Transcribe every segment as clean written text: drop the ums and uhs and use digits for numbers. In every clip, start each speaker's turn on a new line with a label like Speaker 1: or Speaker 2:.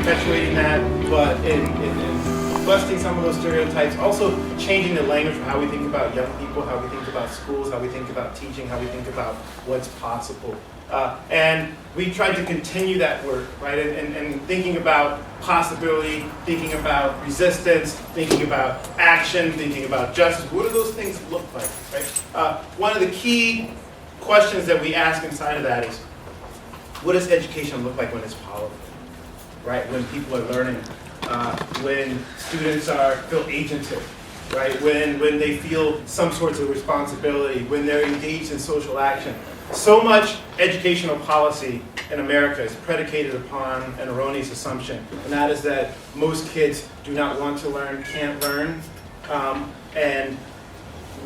Speaker 1: perpetuating that, but in busting some of those stereotypes, also changing the language for how we think about young people, how we think about schools, how we think about teaching, how we think about what's possible. And we tried to continue that work, right? And thinking about possibility, thinking about resistance, thinking about action, thinking about justice. What do those things look like, right? One of the key questions that we ask inside of that is, what does education look like when it's powerful, right? When people are learning, when students feel agentive, right? When they feel some sorts of responsibility, when they're engaged in social action. So much educational policy in America is predicated upon an erroneous assumption, and that is that most kids do not want to learn, can't learn. And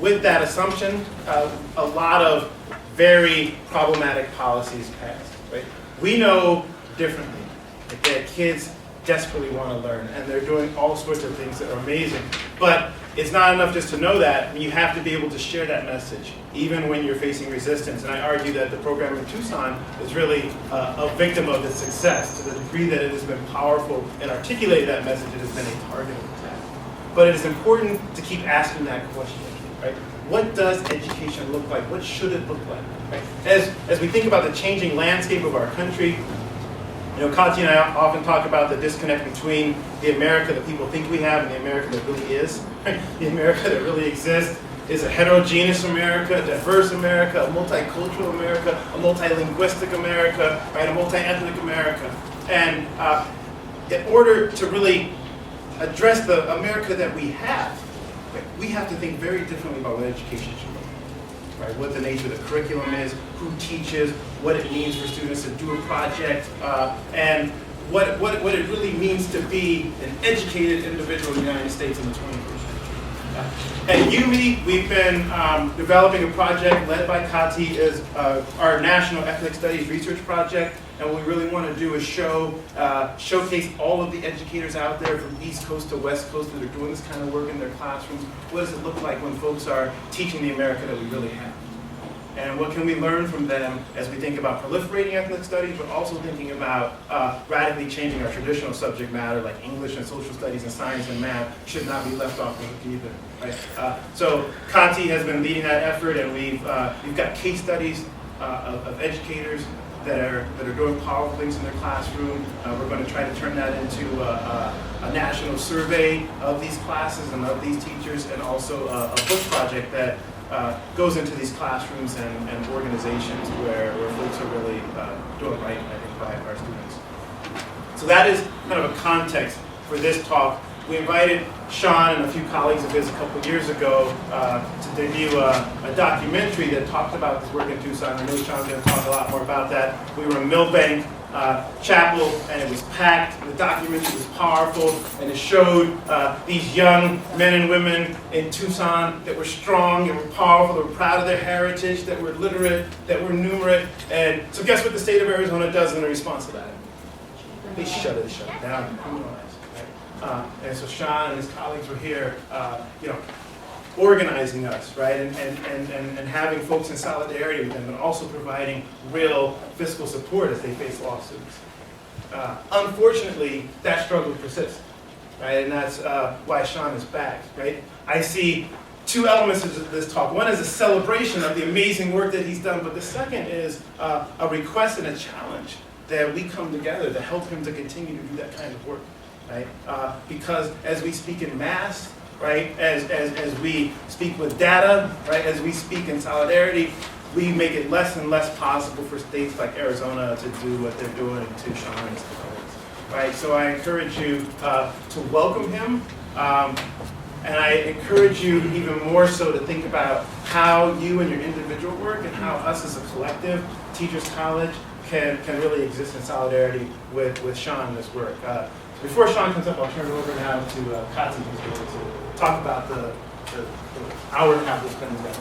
Speaker 1: with that assumption, a lot of very problematic policies passed, right? We know differently that kids desperately want to learn, and they're doing all sorts of things that are amazing. But it's not enough just to know that. You have to be able to share that message, even when you're facing resistance. And I argue that the program in Tucson is really a victim of its success. To the degree that it has been powerful and articulated that message, it has been a targeted attack. But it is important to keep asking that question, right? What does education look like? What should it look like? Right? As we think about the changing landscape of our country, you know, Kati and I often talk about the disconnect between the America that people think we have and the America that really is. Right? The America that really exists is a heterogeneous America, a diverse America, a multicultural America, a multilinguistic America, right? A multi-ethnic America. And in order to really address the America that we have, right, we have to think very differently about what education should look like. Right? What the nature of the curriculum is, who teaches, what it means for students to do a project, and what it really means to be an educated individual in the United States in the 21st century. At IUME, we've been developing a project led by Kati, is our National Ethnic Studies Research Project, and what we really want to do is showcase all of the educators out there from East Coast to West Coast that are doing this kind of work in their classrooms. What does it look like when folks are teaching the America that we really have? And what can we learn from them as we think about proliferating ethnic studies, but also thinking about radically changing our traditional subject matter like English and social studies and science and math should not be left off the hook either. Right? So Kati has been leading that effort, and we've got case studies of educators that are doing powerful things in their classroom. We're going to try to turn that into a national survey of these classes and of these teachers, and also a book project that goes into these classrooms and organizations where folks are really doing right, I think, by our students. So that is kind of a context for this talk. We invited Sean and a few colleagues of his a couple of years ago to debut a documentary that talked about this work in Tucson. I know Sean's going to talk a lot more about that. We were in Millbank Chapel, and it was packed. The documentary was powerful, and it showed these young men and women in Tucson that were strong, that were powerful, that were proud of their heritage, that were literate, that were numerate. And so guess what the state of Arizona does in response to that? They shut it down. And so Sean and his colleagues were here, organizing us, right, and having folks in solidarity with them, and also providing real fiscal support as they face lawsuits. Unfortunately, that struggle persists, right, and that's why Sean is back, right. I see two elements of this talk. One is a celebration of the amazing work that he's done, but the second is a request and a challenge that we come together to help him to continue to do that kind of work. Right? Because as we speak in mass, right, as we speak with data, right, as we speak in solidarity, we make it less and less possible for states like Arizona to do what they're doing in Tucson and colleagues, right? So I encourage you to welcome him, and I encourage you even more so to think about how you and your individual work and how us as a collective, Teachers College, can really exist in solidarity with Sean and this work. Before Sean comes up, I'll turn it over now to Kati, who's going to talk about the hour and a half we'll spend together.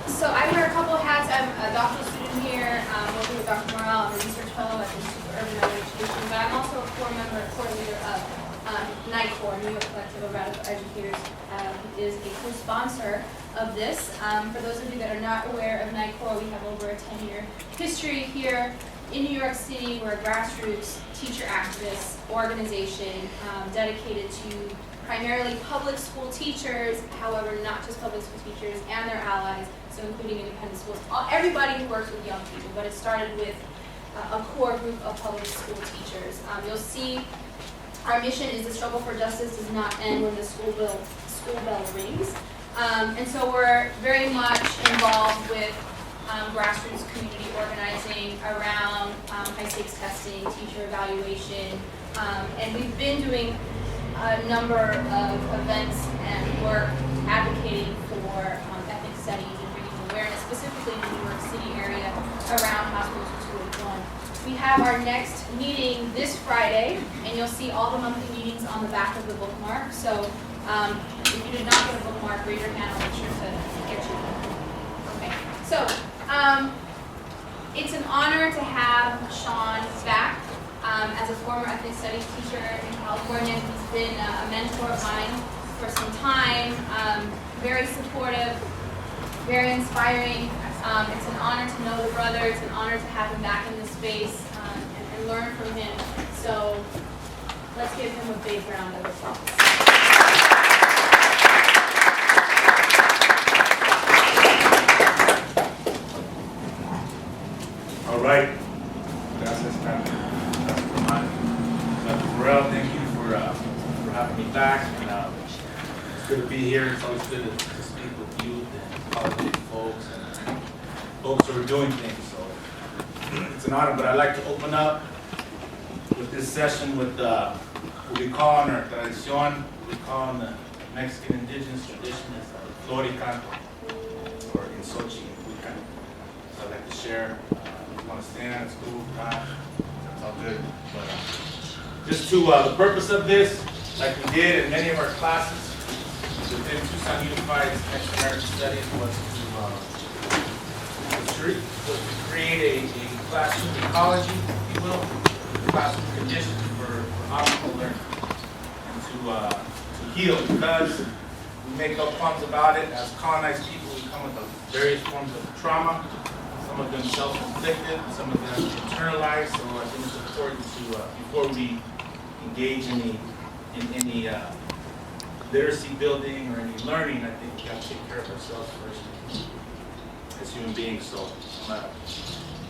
Speaker 2: So I wear a couple of hats. I'm a doctoral student here, working with Dr. Moreau. I'm a research fellow at the Institute for Urban Education, but I'm also a core member, core leader of Nightfall, New York Collective of Radical Educators, is a co-sponsor of this. For those of you that are not aware of Nightfall, we have over a 10-year history here in New York City. We're a grassroots teacher activist organization dedicated to primarily public school teachers, however, not just public school teachers and their allies, so including independent schools, everybody who works with young people, but it started with a core group of public school teachers. You'll see our mission is the struggle for justice does not end when the school bell rings. And so we're very much involved with grassroots community organizing around high-stakes testing, teacher evaluation, and we've been doing a number of events and work advocating for ethnic studies and bringing awareness, specifically in the New York City area, around House 281. We have our next meeting this Friday, and you'll see all the monthly meetings on the back of the bookmark. So if you did not get a bookmark, raise your hand. I'll make sure to get you one. Okay. So it's an honor to have Sean back. As a former ethnic studies teacher in California, he's been a mentor of mine for some time, very supportive, very inspiring. It's an honor to know the brother. It's an honor to have him back in this space and learn from him. So let's give him a big round of applause.
Speaker 3: All right. Gracias, Moreau, thank you for having me back. And, it's good to be here. It's always good to speak with youth and college folks and folks who are doing things. So it's an honor. But I'd like to open up with this session with what we call in our tradición, we call in the Mexican indigenous tradition as flor y canto, or in Sochi. So I'd like to share. If you want to stand, it's cool. That's all good. But just to the purpose of this, like we did in many of our classes within Tucson Unified Mexican American Studies, was to create a classroom ecology, if you will, classroom conditions for optimal learning, and to heal, because we make no qualms about it. As colonized people, we come with various forms of trauma. Some of them self-inflicted, some of them internalized. So I think it's important to, before we engage in any literacy building or any learning, I think we got to take care of ourselves first as human beings. So I'm going to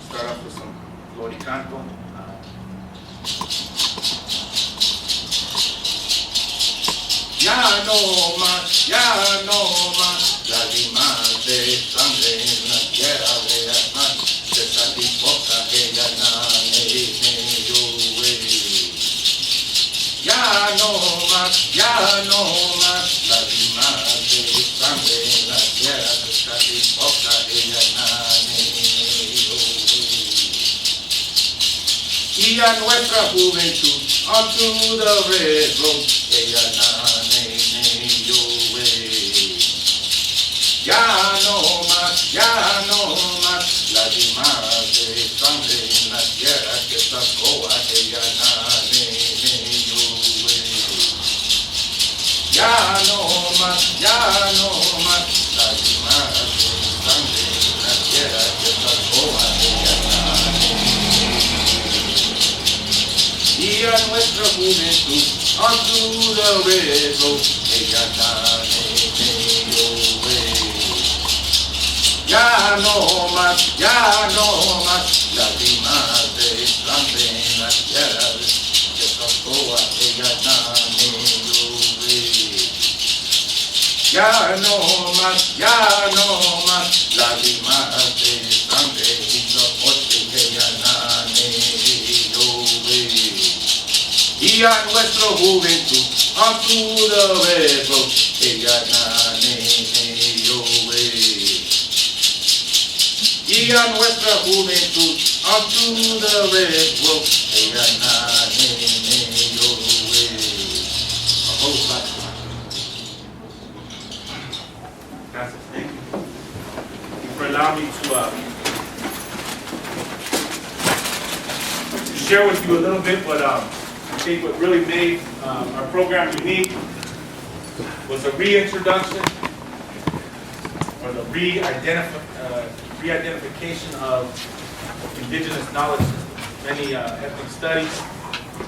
Speaker 3: start off with some flor y canto. Ya no más, lágrimas de sangre en la tierra de las manos, de satisfoca que ya nane ya no más, lágrimas de sangre en la tierra de satisfoca que ya nane y a nuestra juventud onto the red road, ella nane ya no más, lágrimas de sangre en la tierra que sacó aquella nane ya no más, lágrimas de sangre en la tierra que sacó aquella nane y a nuestra juventud onto the red road, ella nane ya no más, lágrimas de sangre en la tierra que sacó aquella nane ya no más, lágrimas de sangre y los otros que ya nane y a nuestra juventud onto the red road, ella nane y a nuestra juventud onto the red road, ella nane Thank you for allowing me to share with you a little bit what I think what really made our program unique was a reintroduction or the re-identification of Indigenous knowledge systems. Many ethnic studies,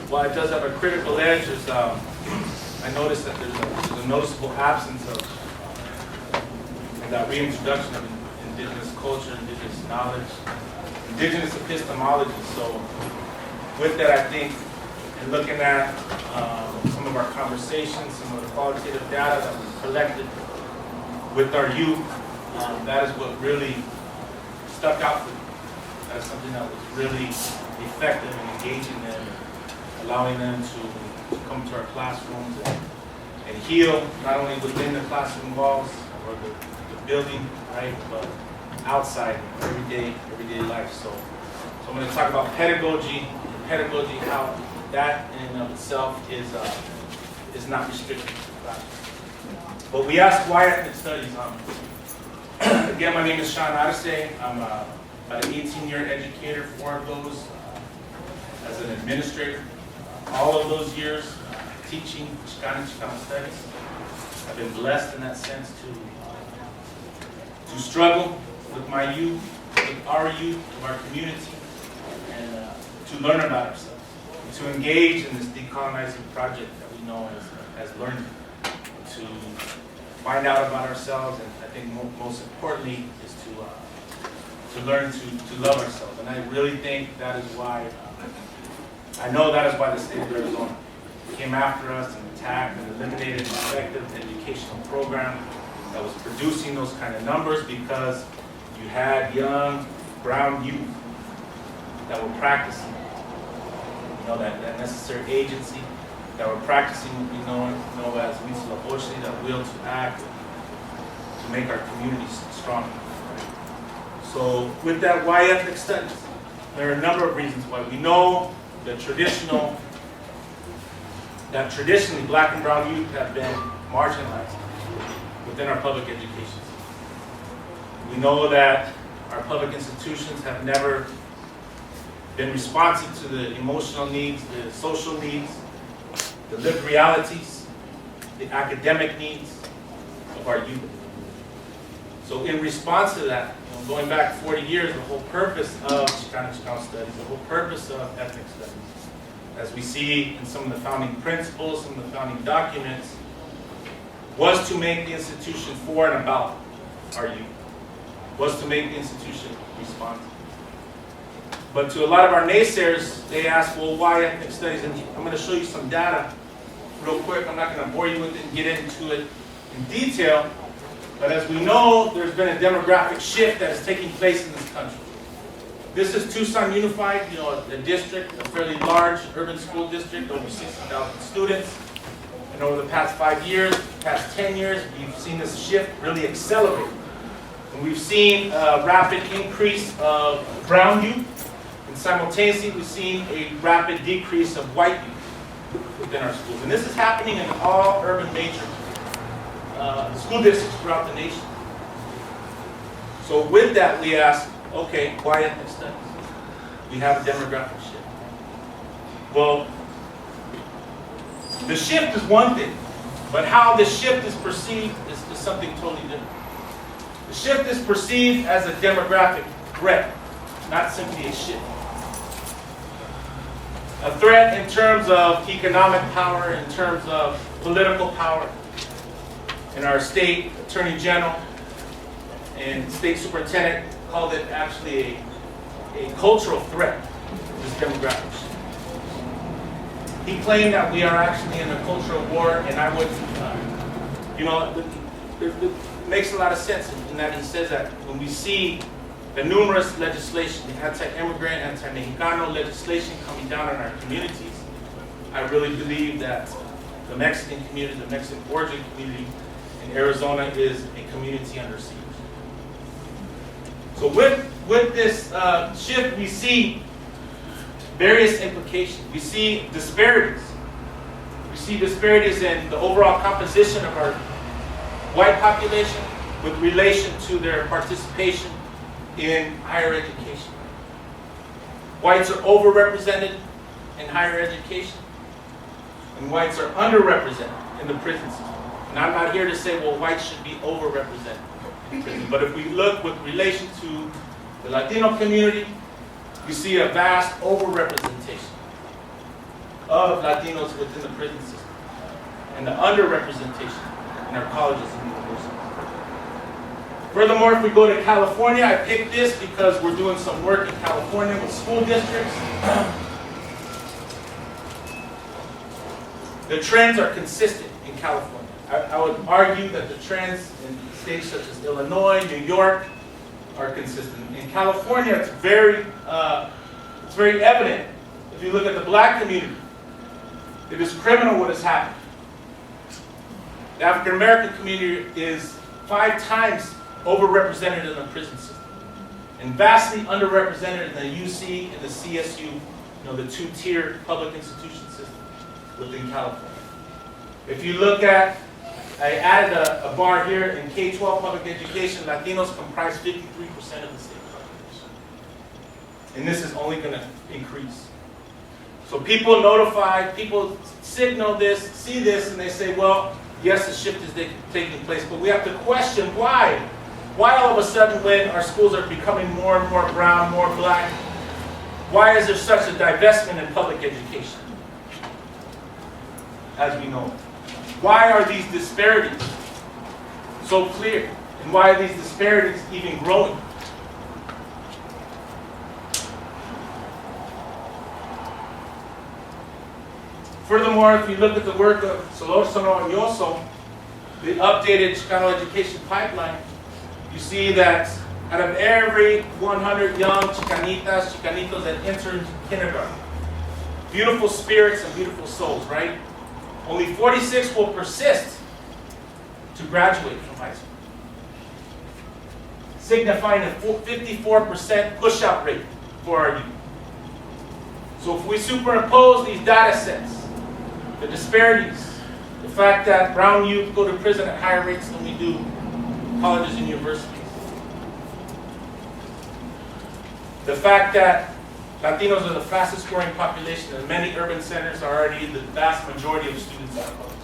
Speaker 3: while it does have a critical edge, I noticed that there's a noticeable absence of that reintroduction of Indigenous culture, Indigenous knowledge, Indigenous epistemology. So with that, I think, in looking at some of our conversations, some of the qualitative data that was collected with our youth, that is what really stuck out for me. That's something that was really effective in engaging them, allowing them to come to our classrooms and heal, not only within the classroom walls or the building, right, but outside, everyday life. So I'm going to talk about pedagogy, how that in and of itself is not restricted. But we asked why ethnic studies. Again, my name is Sean Arce. I'm about an 18-year educator, 4 of those as an administrator. All of those years teaching Chicana studies. I've been blessed in that sense to struggle with my youth, with our youth, with our community, and to learn about ourselves, to engage in this decolonizing project that we know as learning, to find out about ourselves, and I think most importantly is to learn to love ourselves. And I really think that is why, I know that is why the state of Arizona came after us and attacked and eliminated an effective educational program that was producing those kind of numbers, because you had young brown youth that were practicing, that necessary agency, that were practicing what we know as that will to act, to make our communities stronger. So with that, why ethnic studies? There are a number of reasons why. We know that traditionally black and brown youth have been marginalized within our public education. We know that our public institutions have never been responsive to the emotional needs, the social needs, the lived realities, the academic needs of our youth. So in response to that, going back 40 years, the whole purpose of Chicana studies, the whole purpose of ethnic studies, as we see in some of the founding principles, some of the founding documents, was to make the institution for and about our youth, was to make the institution responsive. But to a lot of our naysayers, they ask, well, why ethnic studies? And I'm going to show you some data real quick. I'm not going to bore you with it and get into it in detail. But as we know, there's been a demographic shift that is taking place in this country. This is Tucson Unified, a district, a fairly large urban school district, over 60,000 students. And over the past 5 years, past 10 years, we've seen this shift really accelerate. And we've seen a rapid increase of brown youth, and simultaneously we've seen a rapid decrease of white youth within our schools. And this is happening in all urban major school districts throughout the nation. So with that, we ask, okay, why ethnic studies? We have a demographic shift. Well, the shift is one thing, but how the shift is perceived is something totally different. The shift is perceived as a demographic threat, not simply a shift. A threat in terms of economic power, in terms of political power. And our state attorney general and state superintendent called it actually a cultural threat, this demographic shift. He claimed that we are actually in a cultural war, and I would, it makes a lot of sense in that he says that when we see the numerous legislation, the anti-immigrant, anti-Mexicano legislation coming down on our communities, I really believe that the Mexican community, the Mexican origin community in Arizona is a community under siege. So with this shift, we see various implications. We see disparities. We see disparities in the overall composition of our white population with relation to their participation in higher education. Whites are overrepresented in higher education. and whites are underrepresented in the prison system. And I'm not here to say, well, whites should be overrepresented in prison. But if we look with relation to the Latino community, you see a vast overrepresentation of Latinos within the prison system and the underrepresentation in our colleges and universities. Furthermore, if we go to California, I picked this because we're doing some work in California with school districts. The trends are consistent in California. I would argue that the trends in states such as Illinois, New York, are consistent. In California, it's very evident. If you look at the black community, it is criminal what has happened. The African American community is 5 times overrepresented in the prison system, and vastly underrepresented in the UC and the CSU, the 2-tier public institution system within California. If you look at, I added a bar here in K-12 public education, Latinos comprise 53% of the state population. And this is only going to increase. So people notify, people signal this, see this, and they say, well, yes, a shift is taking place, but we have to question why. Why all of a sudden when our schools are becoming more and more brown, more black, why is there such a divestment in public education? As we know. Why are these disparities so clear? And why are these disparities even growing? Furthermore, if you look at the work of Solórzano and Yoso, the updated Chicano education pipeline, you see that out of every 100 young Chicanitas, Chicanitos that enter into kindergarten, beautiful spirits and beautiful souls, right? Only 46 will persist to graduate from high school, signifying a 54% push-out rate for our youth. So if we superimpose these data sets, the disparities, the fact that brown youth go to prison at higher rates than we do colleges and universities, the fact that Latinos are the fastest growing population and many urban centers are already the vast majority of students out of college.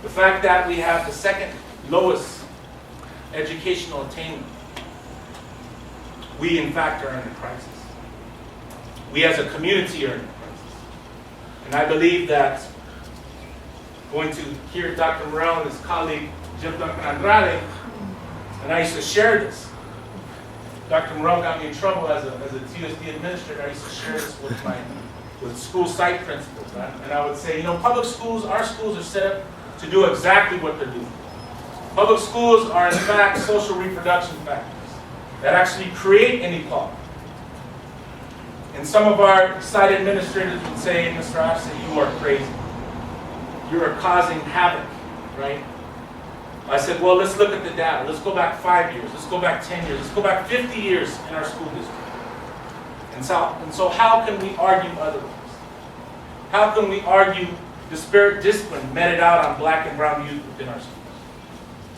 Speaker 3: The fact that we have the second lowest educational attainment. We in fact are in a crisis. We as a community are in a crisis. And I believe that going to hear Dr. Moreau and his colleague Jim Duncan Andrade, and I used to share this. Dr. Moreau got me in trouble as a TUSD administrator. I used to share this with school site principals, right? And I would say, public schools, our schools are set up to do exactly what they're doing. Public schools are in fact social reproduction factors that actually create inequality. And some of our site administrators would say, Mr. Arce, you are crazy. You are causing havoc, right? I said, well, let's look at the data. Let's go back 5 years. Let's go back 10 years. Let's go back 50 years in our school district. And so how can we argue otherwise? How can we argue disparate discipline meted out on black and brown youth within our schools?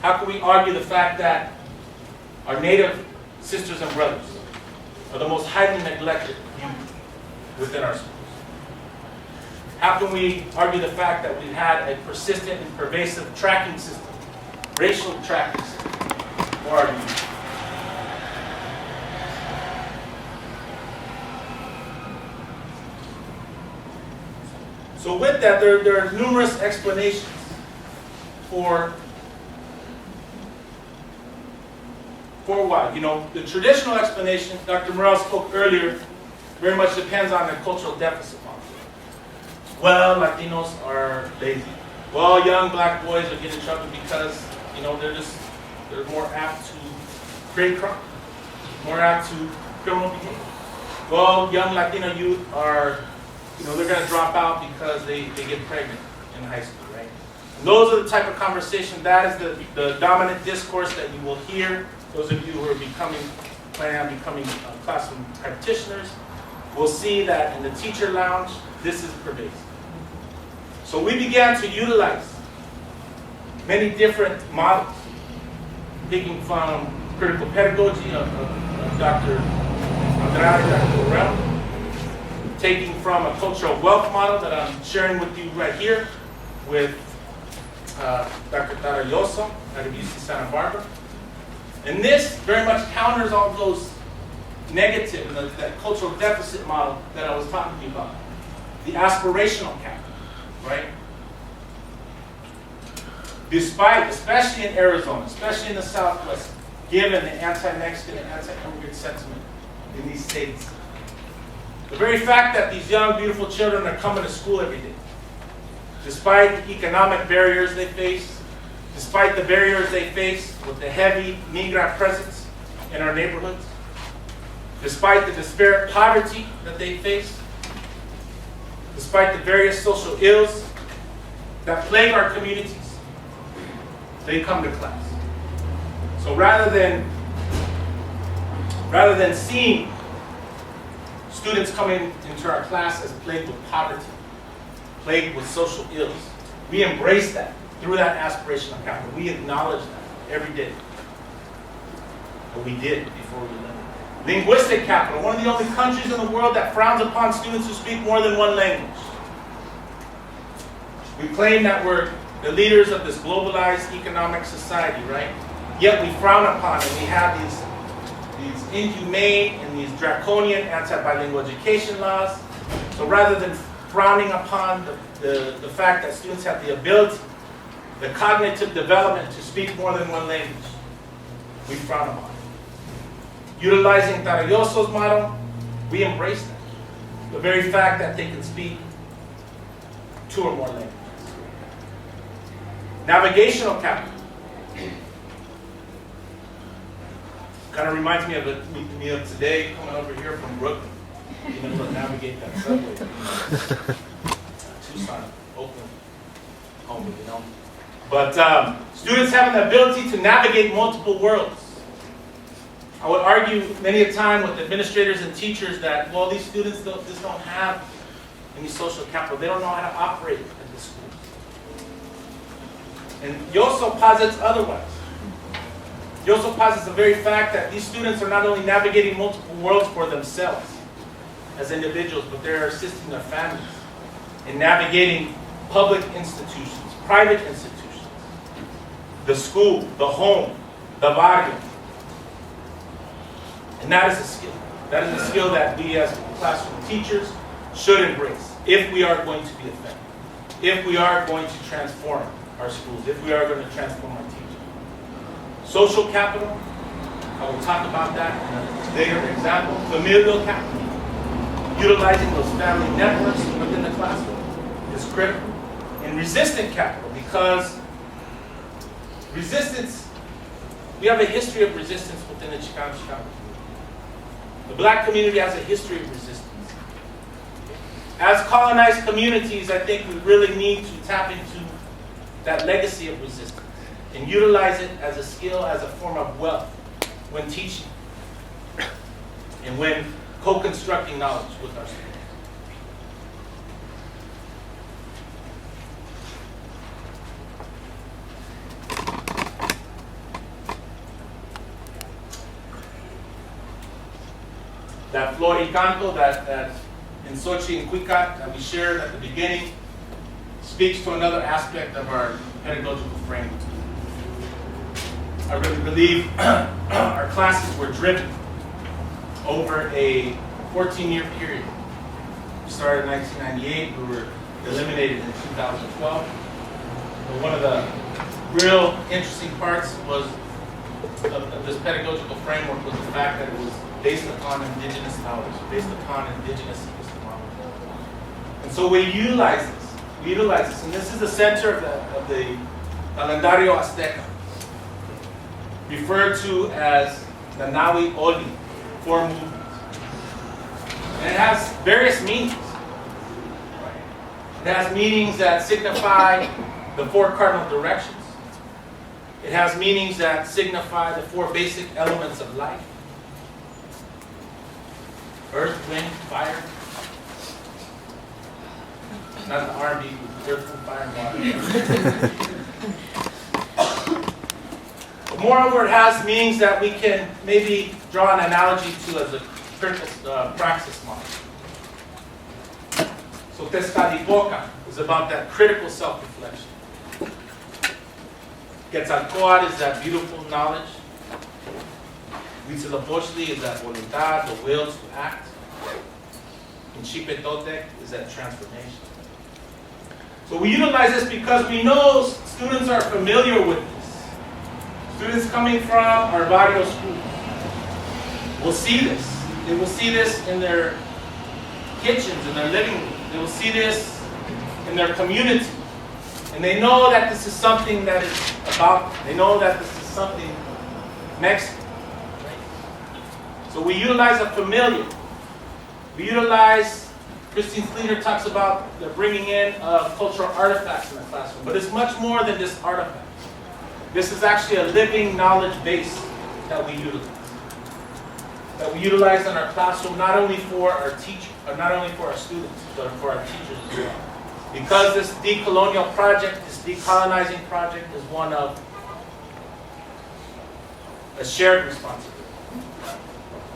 Speaker 3: How can we argue the fact that our Native sisters and brothers are the most highly neglected youth within our schools? How can we argue the fact that we've had a persistent and pervasive tracking system, racial tracking system for our youth? So with that, there are numerous explanations for why. The traditional explanation, Dr. Moreau spoke earlier, very much depends on the cultural deficit model. Well, Latinos are lazy. Well, young black boys are getting in trouble because, they're more apt to create crime, more apt to criminal behavior. Well, young Latino youth are, they're going to drop out because they get pregnant in high school, right? And those are the type of conversation, that is the dominant discourse that you will hear. Those of you who are planning on becoming classroom practitioners will see that in the teacher lounge, this is pervasive. So we began to utilize many different models, taking from critical pedagogy of Dr. Andrade, Dr. Moreau, taking from a cultural wealth model that I'm sharing with you right here with Dr. Tarayoso out of UC Santa Barbara. And this very much counters all those negative, that cultural deficit model that I was talking to you about. The aspirational capital, right? Despite, especially in Arizona, especially in the Southwest, given the anti-Mexican and anti-immigrant sentiment in these states, the very fact that these young, beautiful children are coming to school every day, despite the economic barriers they face, despite the barriers they face with the heavy migrant presence in our neighborhoods, despite the disparate poverty that they face, despite the various social ills that plague our communities, they come to class. So rather than seeing students coming into our class as plagued with poverty, plagued with social ills, we embrace that through that aspirational capital. We acknowledge that every day. Or we did before we left. Linguistic capital, one of the only countries in the world that frowns upon students who speak more than one language. We claim that we're the leaders of this globalized economic society, right? Yet we frown upon and we have these inhumane and these draconian anti-bilingual education laws. So rather than frowning upon the fact that students have the ability, the cognitive development to speak more than one language, we frown upon it. Utilizing Tarayoso's model, we embrace that. The very fact that they can speak 2 or more languages. Navigational capital. Kind of reminds me of today coming over here from Brooklyn. Being able to navigate that subway. Tucson, Oakland, home, you know. But students having the ability to navigate multiple worlds. I would argue many a time with administrators and teachers that, well, these students just don't have any social capital. They don't know how to operate at the schools. And Yoso posits otherwise. Yoso posits the very fact that these students are not only navigating multiple worlds for themselves as individuals, but they're assisting their families in navigating public institutions, private institutions, the school, the home, the barrio. And that is a skill. That is a skill that we as classroom teachers should embrace if we are going to be effective, if we are going to transform our schools, if we are going to transform our teaching. Social capital, I will talk about that in a later example. Familial capital, utilizing those family networks within the classroom is critical. And resistant capital, because resistance, we have a history of resistance within the Chicana community. The Black community has a history of resistance. As colonized communities, I think we really need to tap into that legacy of resistance and utilize it as a skill, as a form of wealth when teaching and when co-constructing knowledge with our students. That flor y canto, that in Xochitl and Cuicat that we shared at the beginning, speaks to another aspect of our pedagogical framework. I really believe our classes were driven over a 14-year period. We started in 1998, we were eliminated in 2012. But one of the real interesting parts was of this pedagogical framework was the fact that it was based upon Indigenous knowledge, based upon Indigenous epistemology. And so we utilize this, and this is the center of the Calendario Azteca, referred to as the Nahui Oli, 4 movements. And it has various meanings. It has meanings that signify the 4 cardinal directions. It has meanings that signify the 4 basic elements of life. Earth, wind, fire. Not the R&B, earth, wind, fire, and water. But moreover, it has meanings that we can maybe draw an analogy to as a praxis model. So Tezcatlipoca is about that critical self-reflection. Quetzalcoatl is that beautiful knowledge. Huitzilopochtli is that voluntad, the will to act. And Xipetotec is that transformation. So we utilize this because we know students are familiar with this. Students coming from our barrio school will see this. They will see this in their kitchens, in their living room. They will see this in their community. And they know that this is something that is about them. They know that this is something Mexican. Right? So we utilize a familiar. We utilize, Christine's leader talks about the bringing in of cultural artifacts in the classroom. But it's much more than just artifacts. This is actually a living knowledge base that we utilize. That we utilize in our classroom, not only for our teachers, or not only for our students, but for our teachers as well. Because this decolonial project, this decolonizing project, is one of a shared responsibility.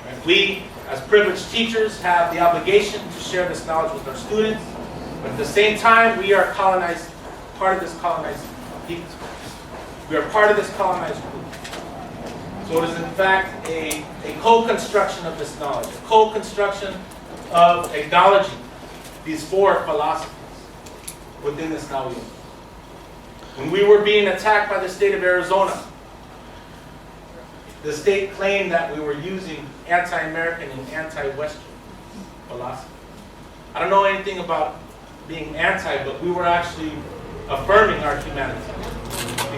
Speaker 3: Right? We, as privileged teachers, have the obligation to share this knowledge with our students, but at the same time, we are colonized, part of this colonized people. We are part of this colonized group. So it is in fact a co-construction of this knowledge, a co-construction of acknowledging these four philosophies within this IUME. When we were being attacked by the state of Arizona, the state claimed that we were using anti-American and anti-Western philosophy. I don't know anything about being anti, but we were actually affirming our humanity.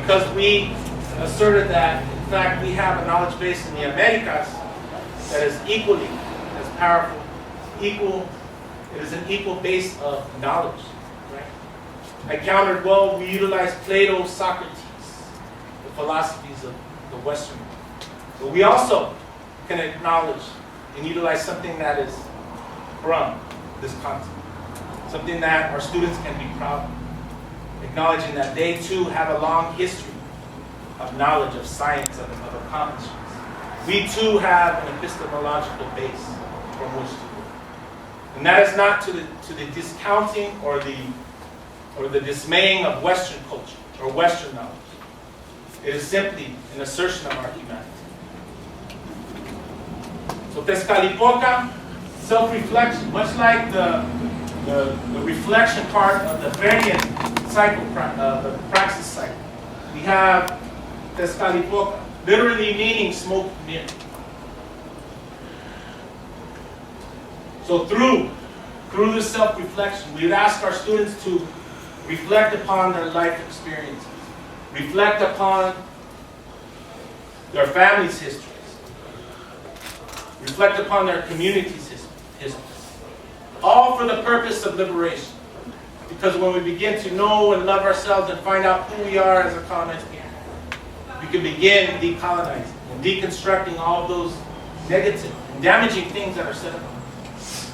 Speaker 3: Because we asserted that, in fact, we have a knowledge base in the Americas that is equally as powerful, it is an equal base of knowledge. Right? I countered, well, we utilize Plato, Socrates, the philosophies of the Western world. But we also can acknowledge and utilize something that is from this continent, something that our students can be proud of, acknowledging that they too have a long history of knowledge, of science, of accomplishments. We too have an epistemological base from which to work. And that is not to the discounting or the dismaying of Western culture or Western knowledge. It is simply an assertion of our humanity. So Tezcatlipoca, self-reflection, much like the reflection part of the Freudian cycle, the praxis cycle. We have Tezcatlipoca, literally meaning smoke mirror. So through this self-reflection, we would ask our students to reflect upon their life experiences, reflect upon their family's histories, reflect upon their community's histories, all for the purpose of liberation. Because when we begin to know and love ourselves and find out who we are as a colonized people, we can begin decolonizing and deconstructing all of those negative and damaging things that are said about us.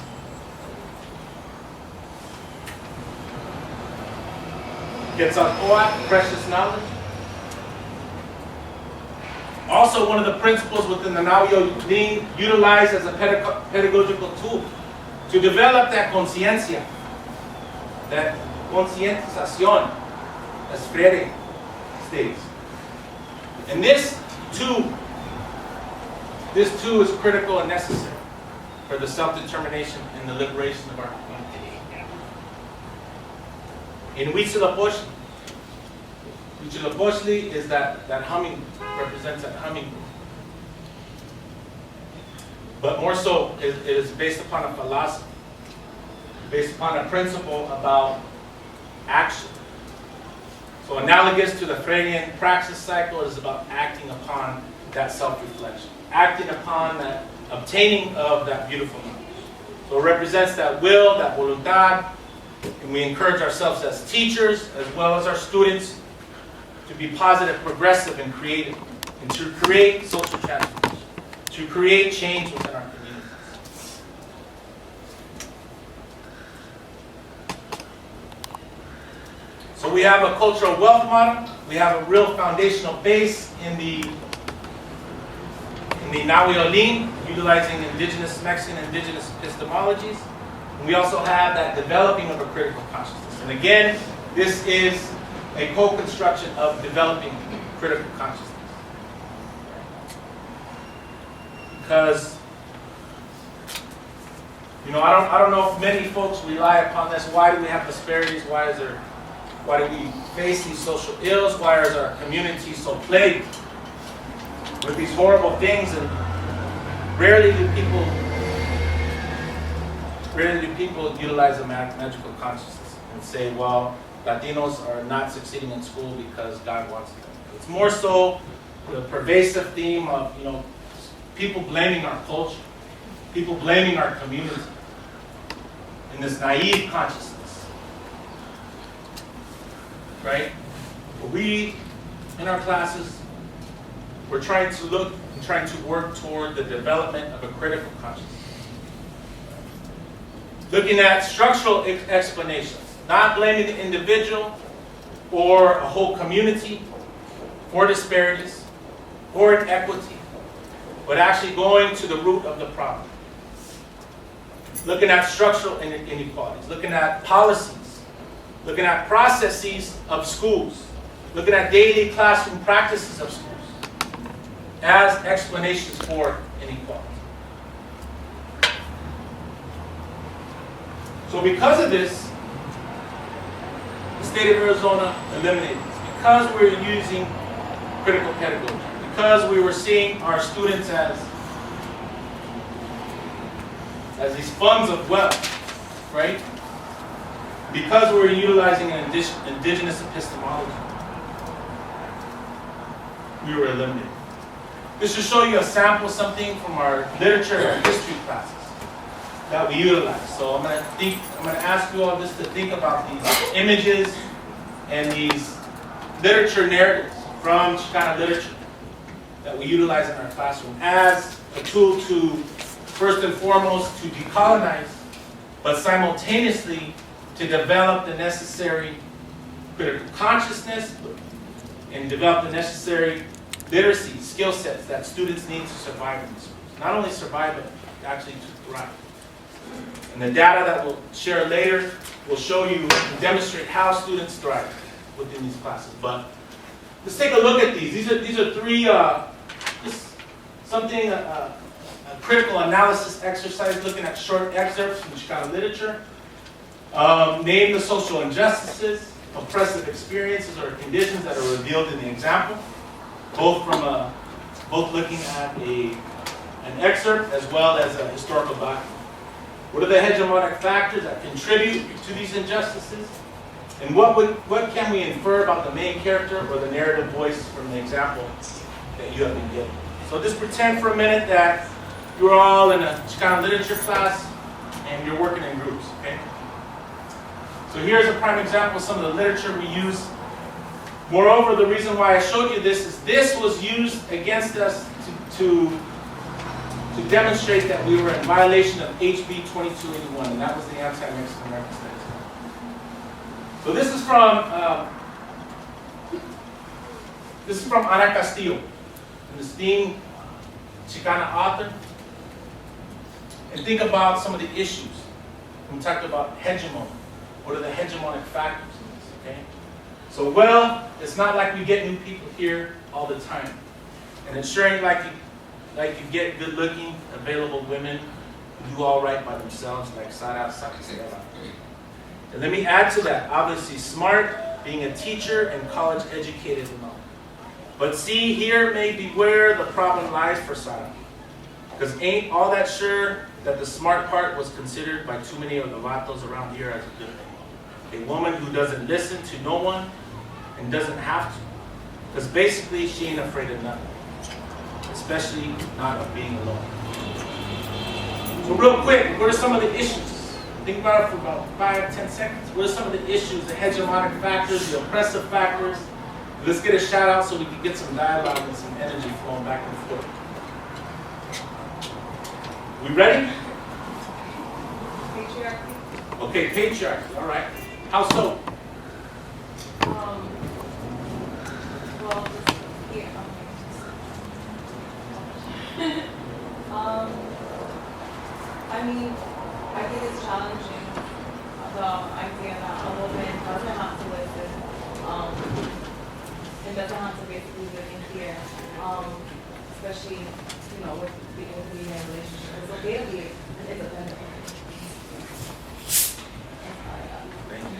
Speaker 3: Quetzalcoatl, precious knowledge. Also, one of the principles within the IUME utilized as a pedagogical tool to develop that conciencia, that conscientización, as Freire states. And this too is critical and necessary for the self-determination and the liberation of our community. In Huitzilopochtli is that humming, represents that hummingbird. But more so, it is based upon a philosophy, based upon a principle about action. So analogous to the Freudian praxis cycle, is about acting upon that self-reflection, acting upon that obtaining of that beautiful knowledge. So it represents that will, that voluntad, and we encourage ourselves as teachers, as well as our students, to be positive, progressive, and creative, and to create social transformation, to create change within our communities. So we have a cultural wealth model. We have a real foundational base in the IUME, utilizing indigenous Mexican indigenous epistemologies. And we also have that developing of a critical consciousness. And again, this is a co-construction of developing critical consciousness. Because, you know, I don't know if many folks rely upon this. Why do we have disparities? Why do we face these social ills? Why is our community so plagued with these horrible things? And rarely do people utilize the magical consciousness and say, well, Latinos are not succeeding in school because God wants them. It's more so the pervasive theme of, you know, people blaming our culture, people blaming our community in this naive consciousness, right? We, in our classes, we're trying to look and trying to work toward the development of a critical consciousness. Looking at structural explanations, not blaming the individual or a whole community for disparities or inequity, but actually going to the root of the problem. Looking at structural inequalities, looking at policies, looking at processes of schools, looking at daily classroom practices of schools as explanations for inequality. So because of this, the state of Arizona eliminated this. Because we're using critical pedagogy, because we were seeing our students as these funds of wealth, right? Because we're utilizing an indigenous epistemology, we were eliminated. This should show you a sample, something from our literature and history classes that we utilize. So I'm going to ask you all just to think about these images and these literature narratives from Chicana literature that we utilize in our classroom as a tool to, first and foremost, to decolonize, but simultaneously to develop the necessary critical consciousness and develop the necessary literacy skill sets that students need to survive in the schools. Not only survive, but actually to thrive. And the data that we'll share later will show you and demonstrate how students thrive within these classes. But let's take a look at these. These are three, just something, a critical analysis exercise looking at short excerpts from Chicana literature. Name the social injustices, oppressive experiences, or conditions that are revealed in the example. Both looking at an excerpt as well as a historical document. What are the hegemonic factors that contribute to these injustices? And what can we infer about the main character or the narrative voice from the example that you have been given? So just pretend for a minute that you're all in a Chicana literature class and you're working in groups, okay? So here's a prime example of some of the literature we use. Moreover, the reason why I showed you this is this was used against us to demonstrate that we were in violation of HB 2281, and that was the Anti-Mexican American Studies. So this is from Ana Castillo, an esteemed Chicana author. And think about some of the issues. We talked about hegemony. What are the hegemonic factors in this, okay? So, well, it's not like we get new people here all the time. And ensuring like you get good-looking, available women who do all right by themselves, like Sara Saquicela. And let me add to that, obviously smart, being a teacher and college educated and all. But see, here may be where the problem lies for Sara. Because ain't all that sure that the smart part was considered by too many of the vatos around here as a good thing. A woman who doesn't listen to no one and doesn't have to. Because basically she ain't afraid of nothing. Especially not of being alone. So real quick, what are some of the issues? Think about it for about 5-10 seconds. What are some of the issues, the hegemonic factors, the oppressive factors? Let's get a shout out so we can get some dialogue and some energy flowing back and forth. We ready?
Speaker 4: Patriarchy.
Speaker 3: Okay, patriarchy, all right. How so?
Speaker 4: Well, here. I mean, I think it's challenging the idea that a woman doesn't have to listen, and doesn't have to basically live in fear, especially, you know, with being in a relationship. It's okay to be independent.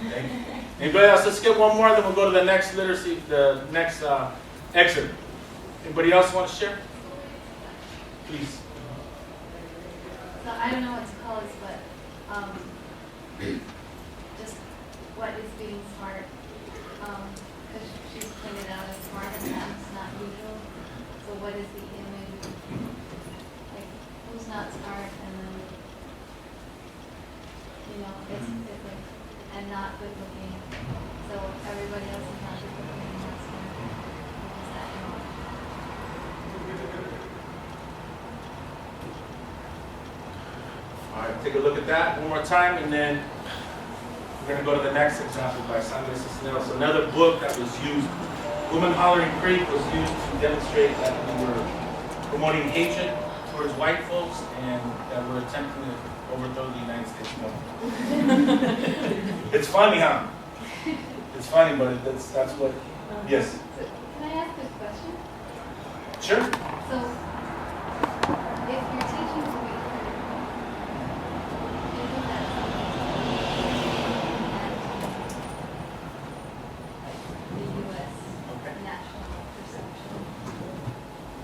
Speaker 3: Thank you. Anybody else? Let's get one more, then we'll go to the next literacy, the next excerpt. Anybody else want to share? Please.
Speaker 5: So I don't know what to call this, but just what is being smart? Because she's pointed out as smart and that's not usual. So what is the image? Like, who's not smart and then, you know, it's like, and not good looking. So everybody else is not good looking and not smart. What does that mean?
Speaker 3: All right, take a look at that one more time, and then we're going to go to the next example by Sandra Cisneros. Another book that was used, Woman Hollering Creek, was used to demonstrate that we were promoting hatred towards white folks and that we're attempting to overthrow the United States government. It's funny, huh? It's funny, but that's what. Yes.
Speaker 5: So can I ask a question?
Speaker 3: Sure.
Speaker 5: So if you're teaching to be critical, isn't that something that the U.S.
Speaker 3: Okay.
Speaker 5: national perception,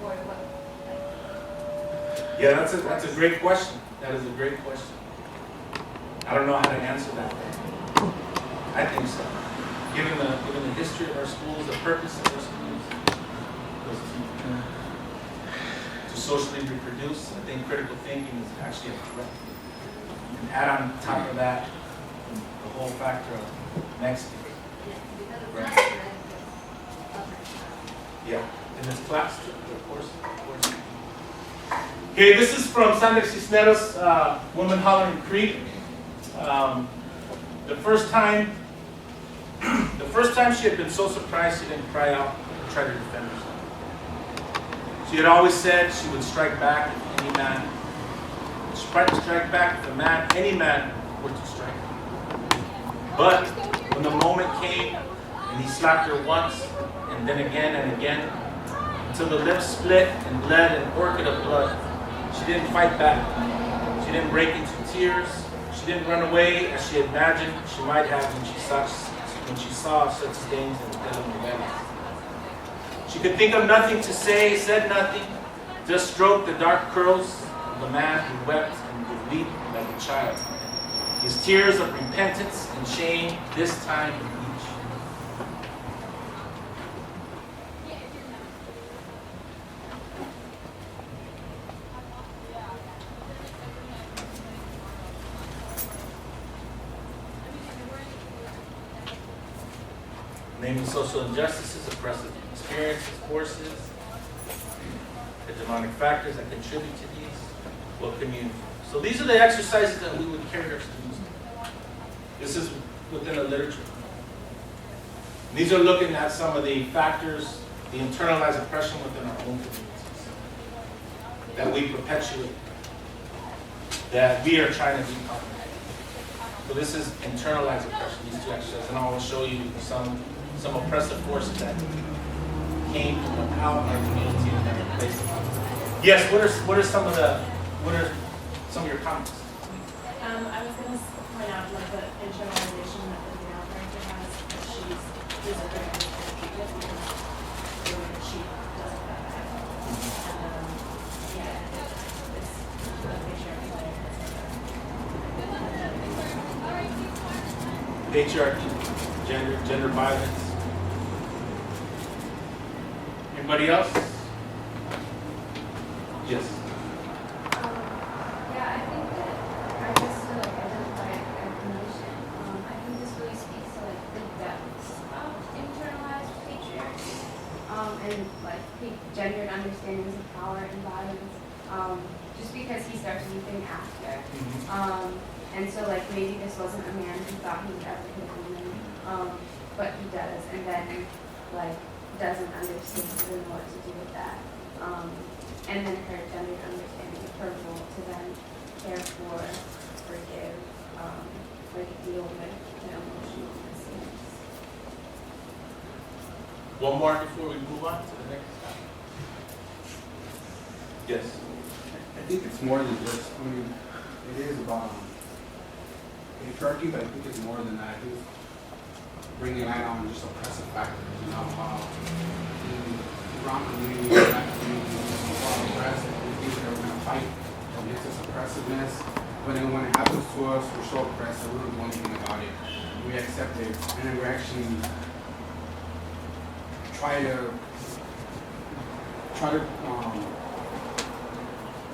Speaker 5: or what? Like,
Speaker 3: Yeah, that's a great question. That is a great question. I don't know how to answer that. I think so. Given the history of our schools, the purpose of our schools was to socially reproduce. I think critical thinking is actually a threat. And add on top of that the whole factor of Mexican.
Speaker 5: yeah, because it's
Speaker 3: Right.
Speaker 5: not correct.
Speaker 3: Yeah, in this class, of course. Okay, this is from Sandra Cisneros, Woman Hollering Creek. The first time she had been so surprised she didn't cry out or try to defend herself. She had always said she would strike back if any man, strike back if any man were to strike her. But when the moment came and he slapped her once and then again, until the lips split and bled an orchid of blood, she didn't fight back. She didn't break into tears. She didn't run away as she imagined she might have when she saw such stains in telenovelas. She could think of nothing to say, said nothing, just stroked the dark curls of the man who wept and would weep like a child. His tears of repentance and shame, this time in each. Naming social injustices, oppressive experiences, forces, hegemonic factors that contribute to these. What community? So these are the exercises that we would carry our students through. This is within the literature. These are looking at some of the factors, the internalized oppression within our own communities that we perpetuate, that we are trying to decouple. So this is internalized oppression, these two exercises, and I will show you some oppressive forces that came from without our community and that are placed upon us. Yes, what are some of your comments?
Speaker 4: I was going to point out like the internalization that the male character has. That she's very treatment because she doesn't have that. And yeah, it's a
Speaker 3: Patriarchy, gender violence. Anybody else? Yes.
Speaker 5: Yeah, I think that I just to like identify information. I think this really speaks to like the depths of internalized patriarchy, and like gendered understandings of power and violence. Just because he starts weeping after, and so like maybe this wasn't a man who thought he would ever hit a woman, but he does, and then like doesn't understand really what to do with that. And then her gendered understanding of her role to then care for, forgive, like deal with
Speaker 3: One more before we move on to the next. Yes.
Speaker 6: I think it's more than just, it is about patriarchy, but I think it's more than that. I think bringing light on just oppressive factors, how the brown community, the black community, are oppressed, and we think that we're going to fight against this oppressiveness, but then when it happens to us, we're so oppressed that we don't do anything about it. We accept it, and then we actually try to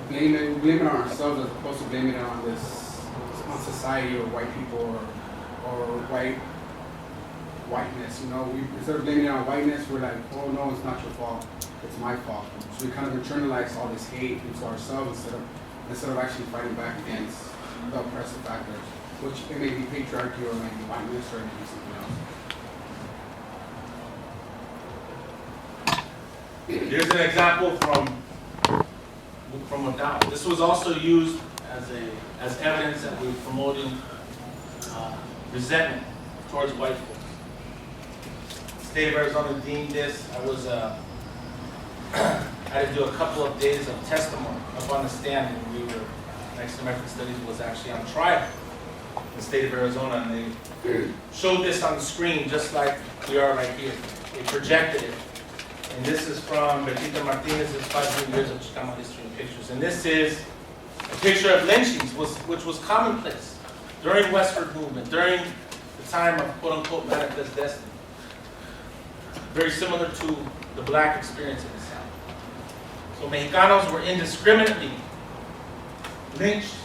Speaker 6: blame it on ourselves as opposed to blaming it on on society or white people or whiteness. We instead of blaming it on whiteness, we're like, oh no, it's not your fault, it's my fault. So we kind of internalize all this hate into ourselves instead of actually fighting back against the oppressive factors, which it may be patriarchy or it may be whiteness or it may be something else.
Speaker 3: Here's an example from Moreau. This was also used as evidence that we were promoting resentment towards white folks. The state of Arizona deemed this. I had to do a couple of days of testimony up on the stand, and Mexican American Studies was actually on trial in the state of Arizona, and they showed this on the screen just like we are right here. They projected it. And this is from Betita Martinez's 500 Years of Chicana History and Pictures. And this is a picture of lynchings, which was commonplace during westward movement, during the time of quote-unquote manifest destiny. Very similar to the black experience in the South. So Mexicanos were indiscriminately lynched,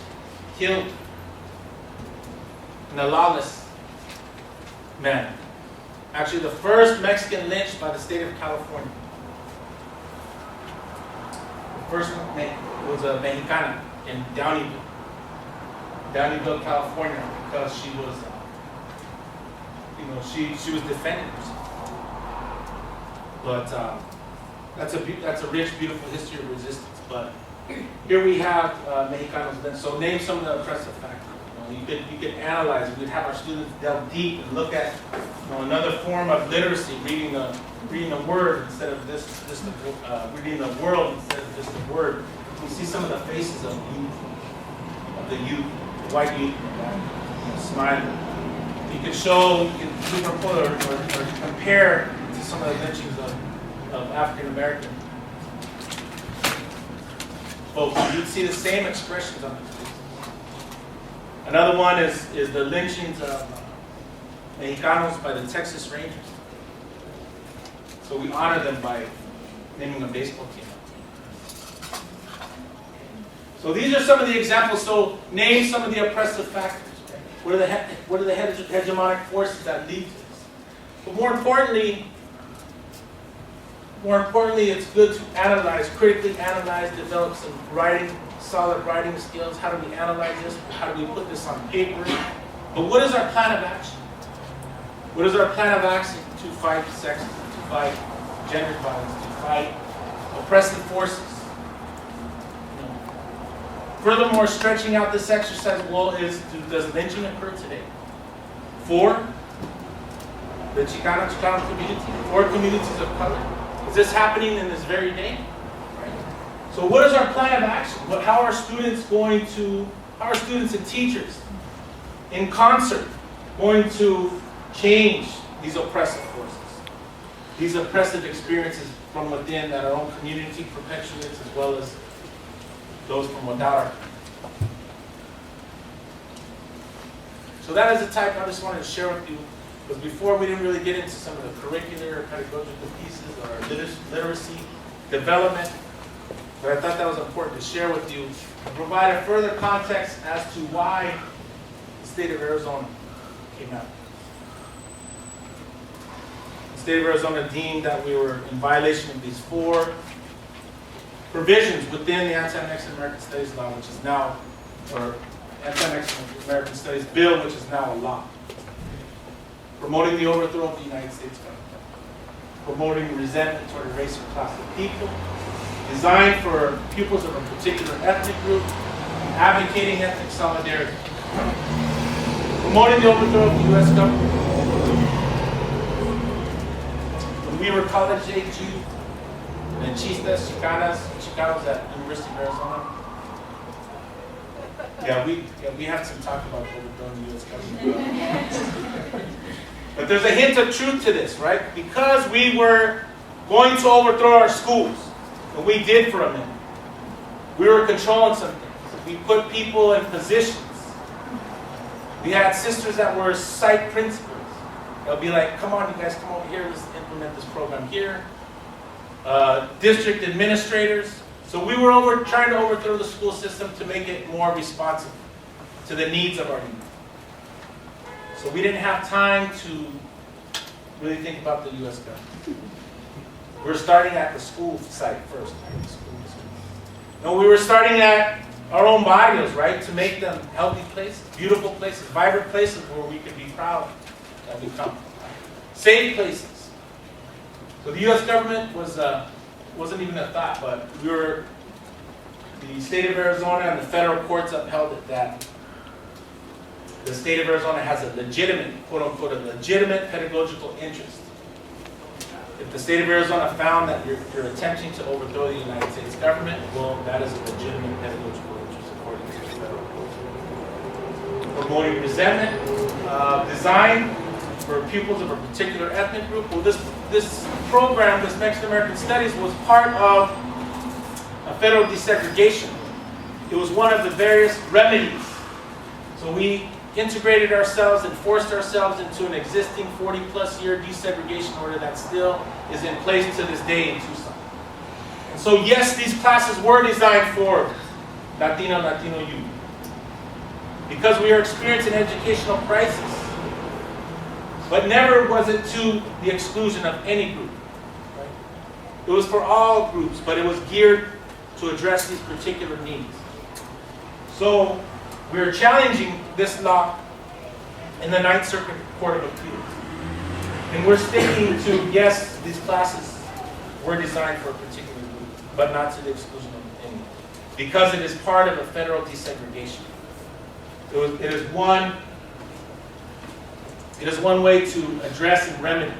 Speaker 3: killed in a lawless manner. Actually, the first Mexican lynched by the state of California. The first one was a Mexicana in Downeyville, California, because she was, she was defending herself. But that's a rich, beautiful history of resistance. But here we have Mexicanos lynched. So name some of the oppressive factors. You could analyze it. We'd have our students delve deep and look at another form of literacy, reading a word instead of reading the world instead of just the word. You see some of the faces of the white youth, smiling. You can superpose or compare to some of the lynchings of African American folks. You'd see the same expressions on their faces. Another one is the lynchings of Mexicanos by the Texas Rangers. So we honor them by naming a baseball team. So these are some of the examples. So name some of the oppressive factors. What are the hegemonic forces that lead to this? But more importantly, it's good to critically analyze, develop some solid writing skills. How do we analyze this? How do we put this on paper? But what is our plan of action? What is our plan of action to fight sexism, to fight gender violence, to fight oppressive forces? Furthermore, stretching out this exercise, does lynching occur today? For the Chicana community, for communities of color? Is this happening in this very day? So what is our plan of action? How are students and teachers in concert going to change these oppressive forces, these oppressive experiences from within that our own community perpetuates as well as those from without our community? So that is the type I just wanted to share with you, because before we didn't really get into some of the curricular or pedagogical pieces or literacy development. But I thought that was important to share with you and provide a further context as to why the state of Arizona came out. The state of Arizona deemed that we were in violation of these 4 provisions within the Anti-Mexican American Studies Law, which is now, or Anti-Mexican American Studies Bill, which is now a law. Promoting the overthrow of the United States government. Promoting resentment toward a race or class of people. Designed for pupils of a particular ethnic group, advocating ethnic solidarity, promoting the overthrow of the U.S. government. When we were college age youth, Menchistas, Chicanos at University of Arizona. Yeah, we have some talk about overthrowing the U.S. government. But there's a hint of truth to this, right? Because we were going to overthrow our schools, and we did for a minute. We were controlling some things. We put people in positions. We had sisters that were site principals. They'll be like, come on, you guys, come over here, let's implement this program here. District administrators. So we were trying to overthrow the school system to make it more responsive to the needs of our youth. So we didn't have time to really think about the U.S. government. We were starting at the school site first. No, we were starting at our own barrios, right? To make them healthy places, beautiful places, vibrant places where we could be proud that we come from. Safe places. So the U.S. government wasn't even a thought, but the state of Arizona and the federal courts upheld it that the state of Arizona has a legitimate, quote unquote, a legitimate pedagogical interest. If the state of Arizona found that you're attempting to overthrow the United States government, well, that is a legitimate pedagogical interest according to the federal court. Promoting resentment, design for pupils of a particular ethnic group. Well, this program, this Mexican American Studies, was part of a federal desegregation. It was one of the various remedies. So we integrated ourselves and forced ourselves into an existing 40-plus year desegregation order that still is in place to this day in Tucson. And so yes, these classes were designed for Latino youth. Because we are experiencing educational crisis. But never was it to the exclusion of any group. Right? It was for all groups, but it was geared to address these particular needs. So we're challenging this law in the Ninth Circuit Court of Appeals. And we're sticking to, yes, these classes were designed for a particular group, but not to the exclusion of any. Because it is part of a federal desegregation. It is one way to address and remedy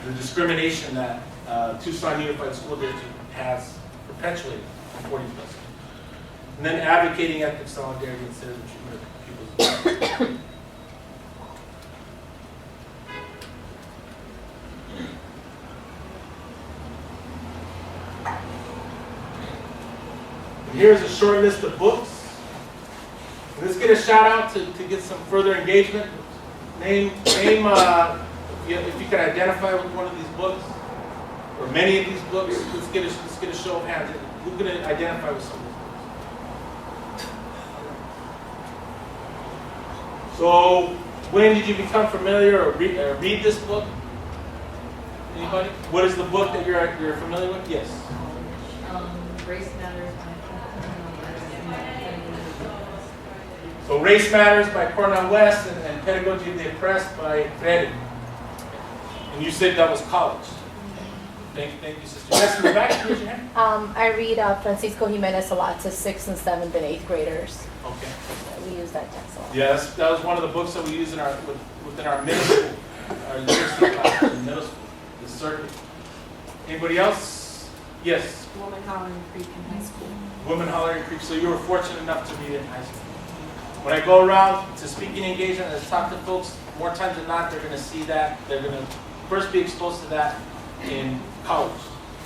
Speaker 3: the discrimination that Tucson Unified School District has perpetuated for 40 plus years. And then advocating ethnic solidarity instead of the treatment of people's And here's a short list of books. Let's get a shout out to get some further engagement. Name if you can identify with one of these books, or many of these books. Let's get a show of hands. Who's going to identify with some of these books? So, when did you become familiar or read this book? Anybody? What is the book that you're familiar with? Yes.
Speaker 7: Race Matters.
Speaker 3: So Race Matters by Cornel West and Pedagogy of the Oppressed by Freire. And you said that was college. Thank you, sister. Yes, in the back, raise your hand.
Speaker 7: I read Francisco Jimenez a lot to 6th and 7th and 8th graders.
Speaker 3: Okay.
Speaker 7: We use that text a lot.
Speaker 3: Yes, that was one of the books that we use within our middle school, our literacy class in middle school, the circuit. Anybody else? Yes.
Speaker 4: Woman Hollering Creek in high school.
Speaker 3: Women Hollering Creek. So you were fortunate enough to read it in high school. When I go around to speaking engagement and talk to folks, more times than not, they're going to see that. They're going to first be exposed to that in college.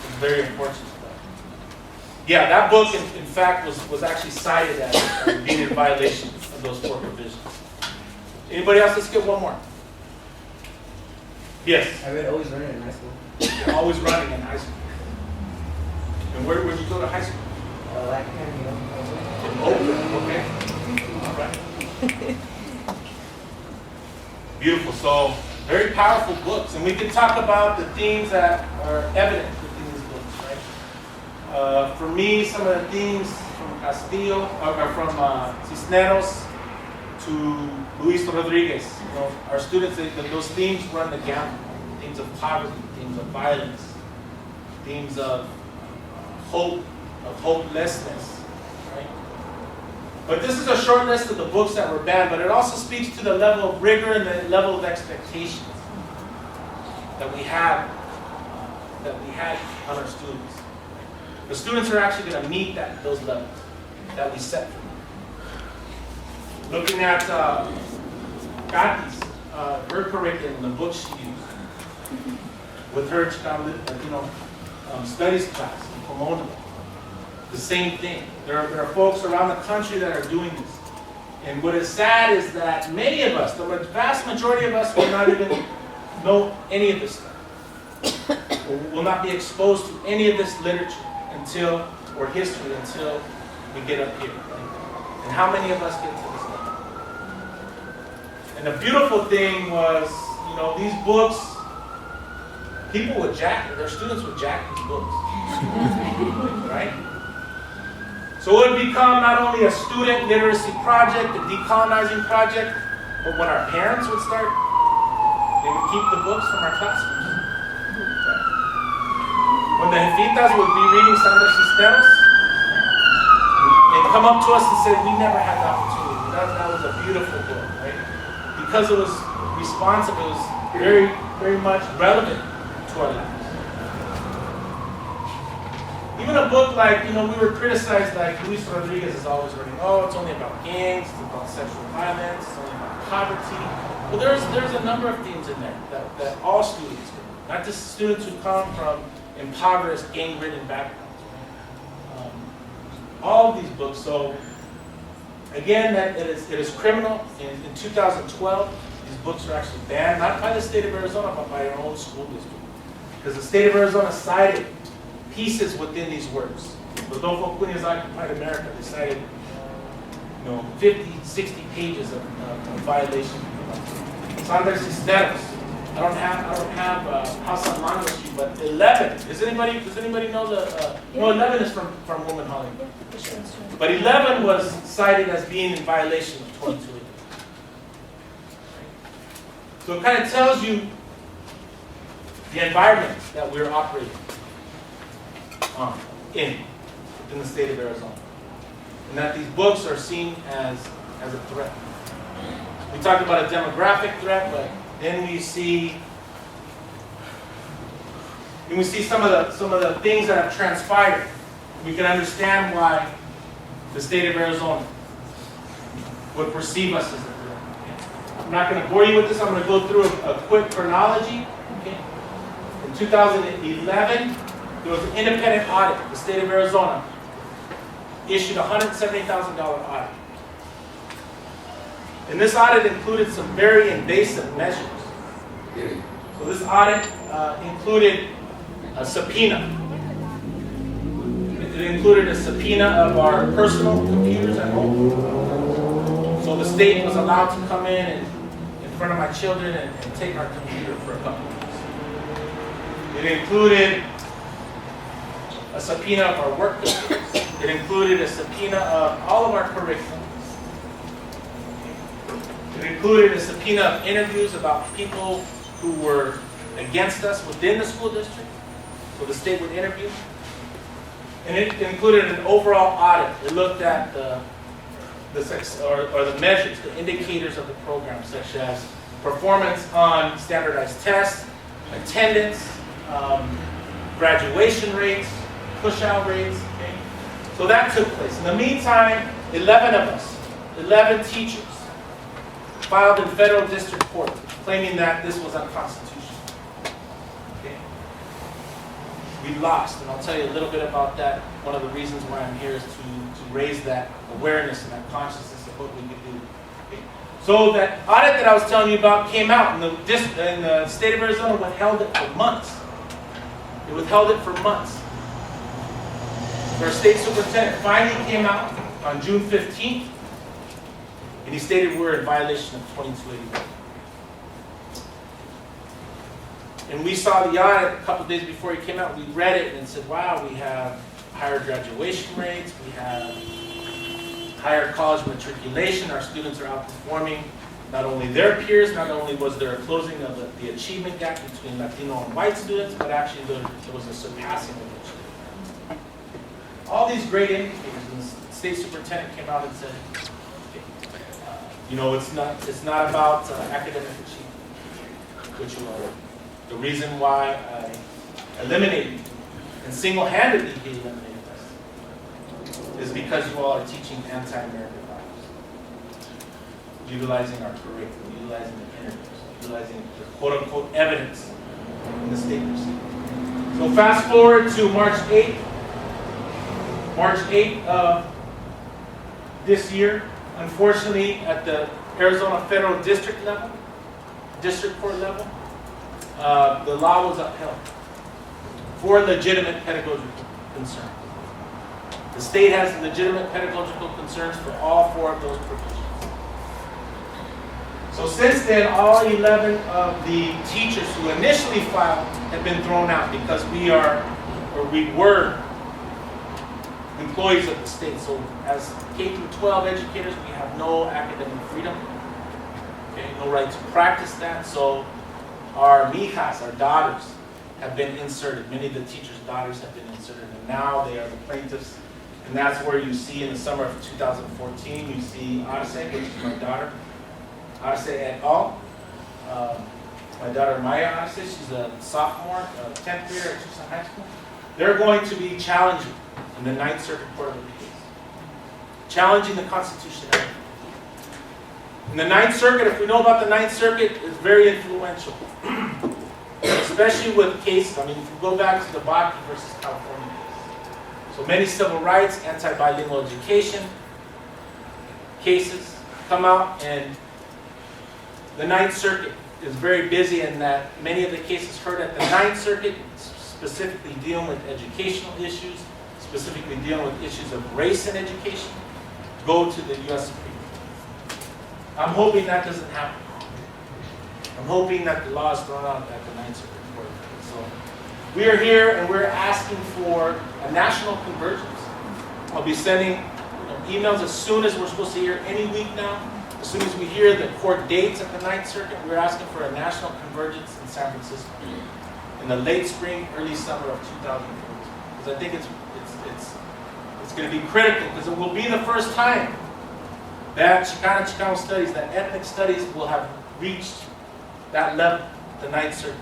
Speaker 3: It's very unfortunate. Yeah, that book, in fact, was actually cited as being in violation of those 4 provisions. Anybody else? Let's get one more. Yes.
Speaker 8: I read Always Running in high school.
Speaker 3: Always Running in high school. And where did you go to high school?
Speaker 8: Academy.
Speaker 3: In Oakland. Okay. All right. Beautiful. So, very powerful books. And we can talk about the themes that are evident within these books, right? For me, some of the themes from Castillo, or from Cisneros to Luis Rodriguez, our students, those themes run the gamut. Themes of poverty, themes of violence, themes of hope, of hopelessness, right? But this is a short list of the books that were banned, but it also speaks to the level of rigor and the level of expectations. that we had on our students. The students are actually going to meet those levels that we set for them. Looking at Kathy's, her curriculum, the books she used, with her Chicana, studies class in Pomona, the same thing. There are folks around the country that are doing this. And what is sad is that many of us, the vast majority of us, will not even know any of this stuff. Will not be exposed to any of this literature or history until we get up here. And how many of us get to this level? And the beautiful thing was, these books, people would their students would jack these books. Right? So it would become not only a student literacy project, a decolonizing project, but when our parents would start, they would keep the books from our classrooms. When the jefitas would be reading Sandra Cisneros, they'd come up to us and say, we never had the opportunity. That was a beautiful book, right? Because it was responsive, it was very, very much relevant to our lives. Even a book like, we were criticized, like Luis Rodriguez is always writing, it's only about gangs, it's about sexual violence, it's only about poverty. Well, there's a number of themes in there that all students do, not just students who come from impoverished, gang-ridden backgrounds. All of these books. So, again, that it is criminal. In 2012, these books are actually banned, not by the state of Arizona, but by our own school district. Because the state of Arizona cited pieces within these works. Rodolfo Acuña's Occupied America, they cited 50, 60 pages of violation. Sandra Cisneros, I don't have House on Mango Street, but 11. Does anybody know the? No, 11 is from Woman Hollywood. But 11 was cited as being in violation of 22. So it kind of tells you the environment that we're operating within the state of Arizona, and that these books are seen as a threat. We talked about a demographic threat, but then we see some of the things that have transpired. We can understand why the state of Arizona would perceive us as a threat. I'm not going to bore you with this. I'm going to go through a quick chronology. Okay. In 2011, there was an independent audit. The state of Arizona issued a $170,000 audit. And this audit included some very invasive measures. So this audit included a subpoena. It included a subpoena of our personal computers at home. So the state was allowed to come in front of my children and take our computer for a couple of weeks. It included a subpoena of our work computers. It included a subpoena of all of our curriculum. It included a subpoena of interviews about people who were against us within the school district. So the state would interview. And it included an overall audit. It looked at the measures, the indicators of the program, such as performance on standardized tests, attendance, graduation rates, push-out rates. Okay? So that took place. In the meantime, 11 of us, 11 teachers, filed in federal district court claiming that this was unconstitutional. Okay. We lost, and I'll tell you a little bit about that. One of the reasons why I'm here is to raise that awareness and that consciousness of what we could do. Okay. So that audit that I was telling you about came out, and the state of Arizona withheld it for months. It withheld it for months. Our state superintendent finally came out on June 15th, and he stated we're in violation of 2281. And we saw the audit a couple of days before he came out. We read it and said, wow, we have higher graduation rates, we have higher college matriculation, our students are outperforming not only their peers, not only was there a closing of the achievement gap between Latino and white students, but actually there was a surpassing of achievement. All these great indicators, and the state superintendent came out and said, it's not about academic achievement, which you are. The reason why I eliminated and single-handedly eliminated this is because you all are teaching anti-American values, utilizing our curriculum, utilizing the interviews, utilizing the quote-unquote evidence in the state proceeding. So fast forward to March 8th. March 8th of this year, unfortunately, at the Arizona Federal District level, District Court level, the law was upheld for legitimate pedagogical concerns. The state has legitimate pedagogical concerns for all 4 of those provisions. So since then, all 11 of the teachers who initially filed have been thrown out because we were employees of the state. So as K through 12 educators, we have no academic freedom, okay, no right to practice that. So our mijas, our daughters, have been inserted. Many of the teachers' daughters have been inserted, and now they are the plaintiffs. And that's where you see in the summer of 2014, you see Arce, which is my daughter, Arce et al. My daughter Maya Arce, she's a sophomore, 10th grader at Tucson High School. They're going to be challenging in the Ninth Circuit Court of Appeals, challenging the constitutionality. In the Ninth Circuit, if we know about the Ninth Circuit, it's very influential, especially with cases. I mean, if you go back to the Bakke versus California case. So many civil rights, anti-bilingual education cases come out, and the Ninth Circuit is very busy in that many of the cases heard at the Ninth Circuit specifically dealing with educational issues, specifically dealing with issues of race in education, go to the U.S. Supreme Court. I'm hoping that doesn't happen. I'm hoping that the law is thrown out at the Ninth Circuit Court. So we are here and we're asking for a national convergence. I'll be sending emails as soon as we're supposed to hear any week now. As soon as we hear the court dates at the Ninth Circuit, we're asking for a national convergence in San Francisco in the late spring, early summer of 2014. Because I think it's going to be critical, because it will be the first time that Chicano studies, that ethnic studies will have reached that level, the Ninth Circuit.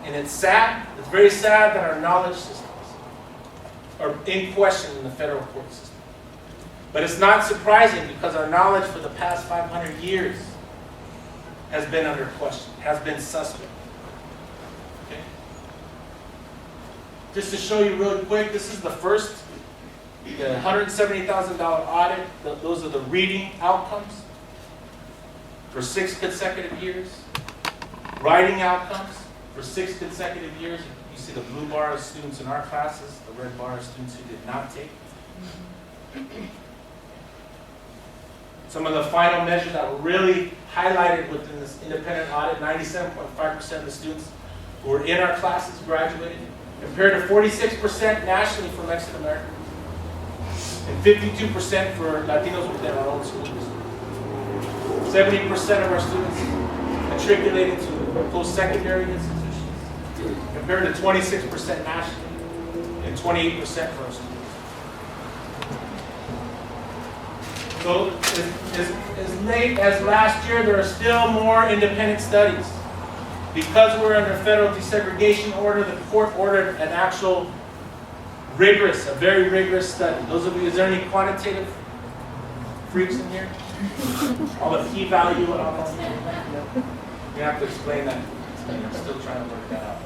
Speaker 3: And it's sad, it's very sad that our knowledge systems are in question in the federal court system. But it's not surprising, because our knowledge for the past 500 years has been under question, has been suspect. Okay? Just to show you real quick, this is the first, the $170,000 audit. Those are the reading outcomes for 6 consecutive years. Writing outcomes for 6 consecutive years. You see the blue bar is students in our classes, the red bar is students who did not take. Some of the final measures that were really highlighted within this independent audit: 97.5% of the students who were in our classes graduated, compared to 46% nationally for Mexican Americans, and 52% for Latinos within our own school district. 70% of our students matriculated to post-secondary institutions, compared to 26% nationally and 28% for our students. So as late as last year, there are still more independent studies. Because we're under federal desegregation order, the court ordered an actual rigorous, a very rigorous study. Those of you, is there any quantitative freaks in here? All the p-value and all that stuff? You have to explain that. I'm still trying to work that out.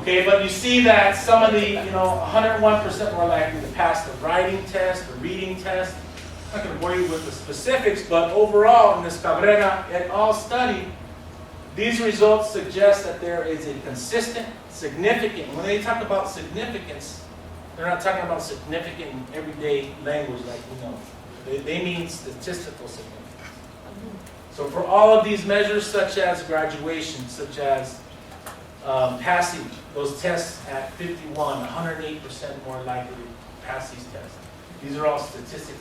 Speaker 3: Okay, but you see that some of the, 101% more likely to pass the writing test, the reading test. I'm not going to bore you with the specifics, but overall in this Cabrera et al. Study, these results suggest that there is a consistent, significant, when they talk about significance, they're not talking about significant in everyday language like we know. They mean statistical significance. So for all of these measures, such as graduation, such as passing those tests at 51, 108% more likely to pass these tests. These are all statistically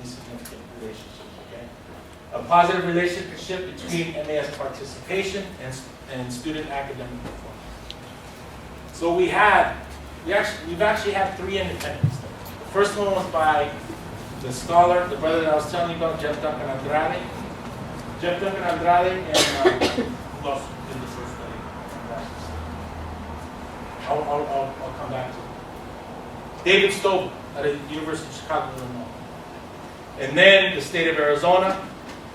Speaker 3: significant relationships. Okay, a positive relationship between MAS participation and student academic performance. So we've actually had 3 independent studies. The first one was by the scholar, the brother that I was telling you about, Jeff Duncan Andrade. Jeff Duncan Andrade and who else did the first study on that? I'll come back to it. David Stovall at the University of Chicago, Illinois. And then the state of Arizona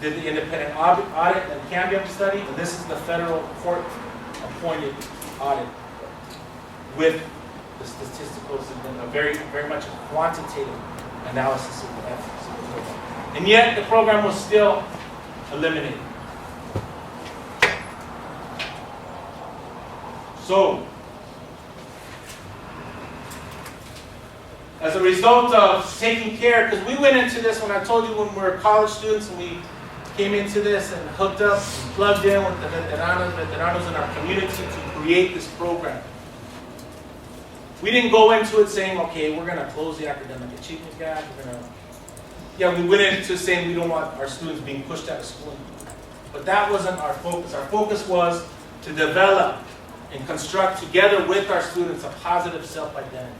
Speaker 3: did the independent audit and Cambium study, and this is the federal court-appointed audit with the statistical, very much a quantitative analysis of the ethics of the program. And yet the program was still eliminated. So, as a result of taking care, because we went into this when I told you when we were college students and we came into this and hooked up and plugged in with the veteranos in our community to create this program. We didn't go into it saying, okay, we're going to close the academic achievement gap. We went into saying we don't want our students being pushed out of school. But that wasn't our focus. Our focus was to develop and construct together with our students a positive self-identity.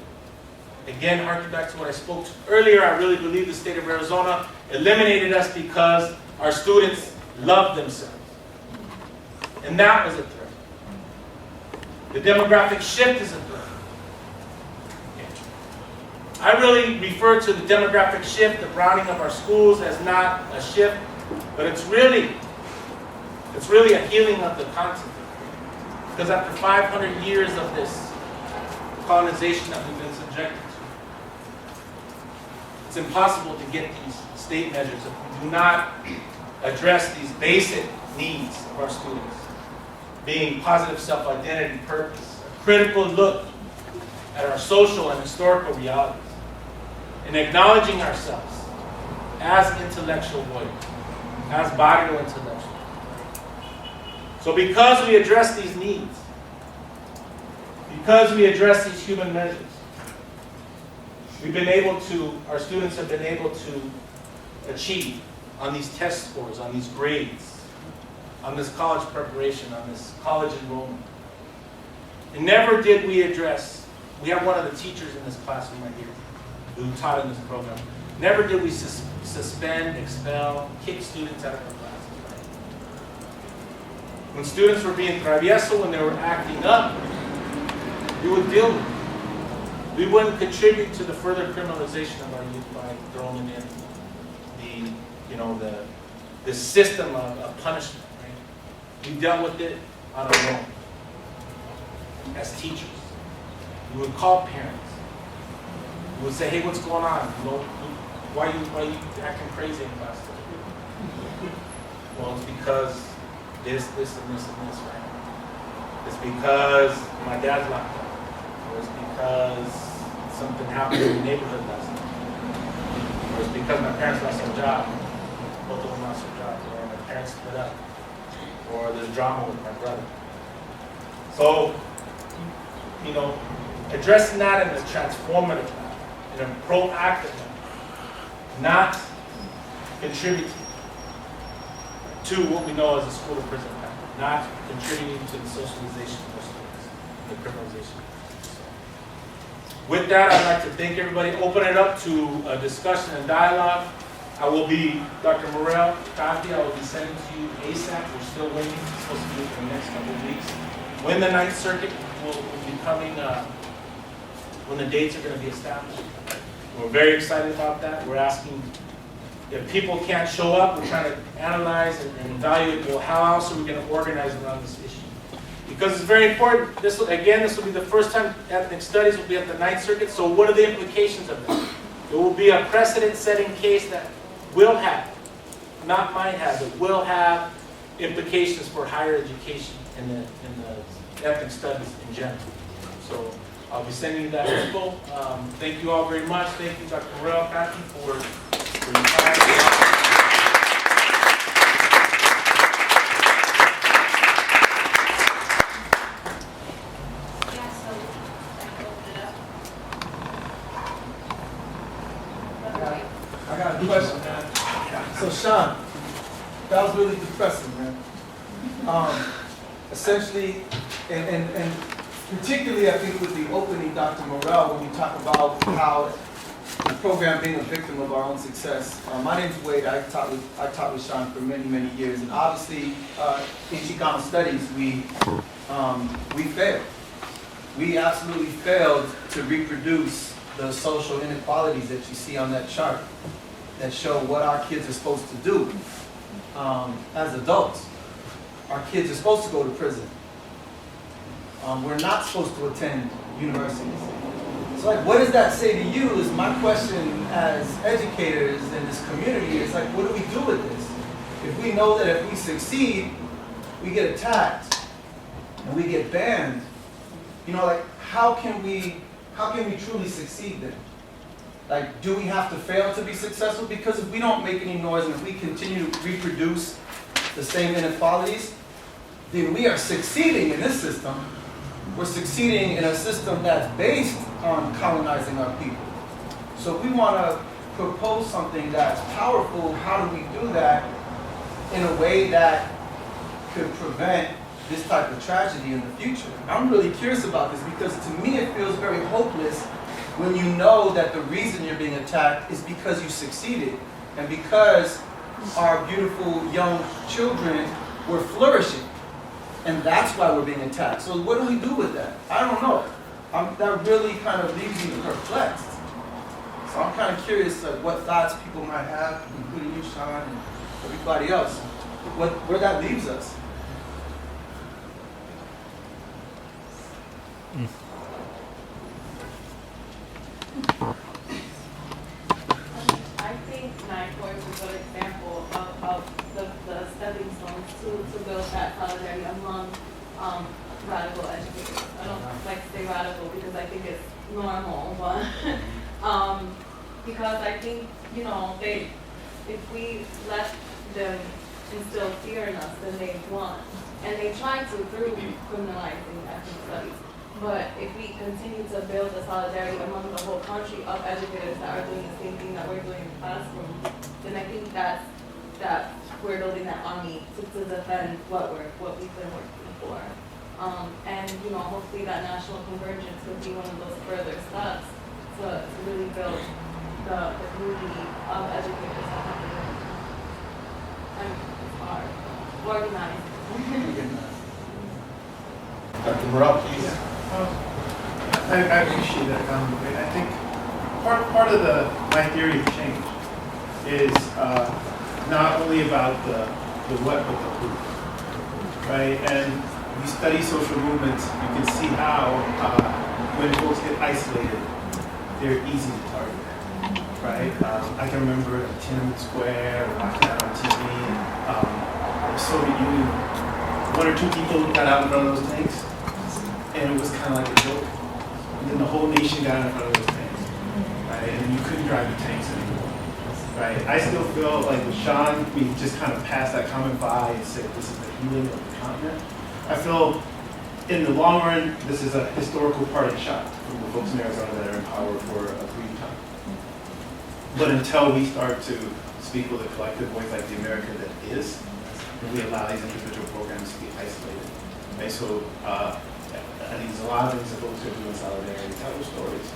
Speaker 3: Again, harking back to what I spoke to earlier, I really believe the state of Arizona eliminated us because our students loved themselves. And that was a threat. The demographic shift is a threat. I really refer to the demographic shift, the browning of our schools, as not a shift, but it's really a healing of the concept. Because after 500 years of this colonization that we've been subjected to, it's impossible to get these state measures if we do not address these basic needs of our students, being positive self-identity, purpose, a critical look at our social and historical realities, and acknowledging ourselves as intellectual voices, as body or intellectual. So because we address these needs, because we address these human measures, our students have been able to achieve on these test scores, on these grades, on this college preparation, on this college enrollment. And never did we address, we have one of the teachers in this classroom right here who taught in this program. Never did we suspend, expel, kick students out of our classes. Right? When students were being travieso, when they were acting up, we would deal with it. We wouldn't contribute to the further criminalization of our youth by throwing in the system of punishment. Right? We dealt with it on our own as teachers. We would call parents. We would say, hey, what's going on? Why are you acting crazy in class today? Well, it's because this, and this, and this, right? It's because my dad's locked up. Or it's because something happened in the neighborhood last night. Or it's because my parents lost their job. Both of them lost their jobs. Or my parents split up. Or there's drama with my brother. So, addressing that in a transformative manner, in a proactive manner, not contributing to what we know as a school to prison path, not contributing to the socialization of our students, the criminalization. With that, I'd like to thank everybody. Open it up to a discussion and dialogue. I will be, Dr. Moreau, Kathy, I will be sending to you ASAP. We're still waiting. It's supposed to be for the next couple of weeks. When the Ninth Circuit will be coming, when the dates are going to be established. We're very excited about that. We're asking if people can't show up, we're trying to analyze and evaluate, well, how else are we going to organize around this issue? Because it's very important. This will be the first time ethnic studies will be at the Ninth Circuit, so what are the implications of that? It will be a precedent-setting case that will have, not might have, but will have implications for higher education in the ethnic studies in general. So I'll be sending you that info. Thank you all very much. Thank you, Dr. Moreau, Kathy, for your time.
Speaker 9: I got a question, man. So Sean, that was really depressing, man. Essentially, and particularly I think with the opening, Dr. Moreau, when you talk about how the program being a victim of our own success. My name's Wade. I taught with Sean for many, many years, and obviously in Chicana studies we failed. We absolutely failed to reproduce the social inequalities that you see on that chart that show what our kids are supposed to do as adults. Our kids are supposed to go to prison. We're not supposed to attend universities. So like, what does that say to you is my question as educators in this community is like, what do we do with this? If we know that if we succeed, we get attacked and we get banned, you know, like, how can we truly succeed then? Like, do we have to fail to be successful? Because if we don't make any noise and if we continue to reproduce the same inequalities, then we are succeeding in this system. We're succeeding in a system that's based on colonizing our people. So if we want to propose something that's powerful, how do we do that in a way that could prevent this type of tragedy in the future? I'm really curious about this because to me it feels very hopeless when you know that the reason you're being attacked is because you succeeded and because our beautiful young children were flourishing. And that's why we're being attacked. So what do we do with that? I don't know. That really kind of leaves me perplexed. So I'm kind of curious what thoughts people might have, including you, Sean, and everybody else, where that leaves us.
Speaker 4: I think Nightfall is a good example of the stepping stones to build that solidarity among radical educators. I don't like to say radical because I think it's normal, but because I think, you know, if we let them instill fear in us, then they won. And they try to through criminalizing ethnic studies. But if we continue to build the solidarity among the whole country of educators that are doing the same thing that we're doing in the classroom, then I think that we're building that army to defend what we've been working for. And you know, hopefully that national convergence would be one of those further steps to really build the community of educators that have been, I mean, it's hard, organized.
Speaker 3: Dr. Moreau, please.
Speaker 1: I appreciate that comment. I think part of my theory of change is not only about the what, but the who, right? And if you study social movements, you can see how when folks get isolated, they're easy to target, right? I can remember Tiananmen Square, watching that on TV, the Soviet Union, 1 or 2 people got out in front of those tanks, and it was kind of like a joke. And then the whole nation got in front of those tanks, right? And you couldn't drive the tanks anymore, right? I still feel like with Sean, we just kind of passed that comment by and said this is the healing of the continent. I feel in the long run, this is a historical parting shot from the folks in Arizona that are in power for a brief time. But until we start to speak with a collective voice like the America that is, and we allow these individual programs to be isolated, right? So I think there's a lot of things that folks are doing in solidarity, tell their stories,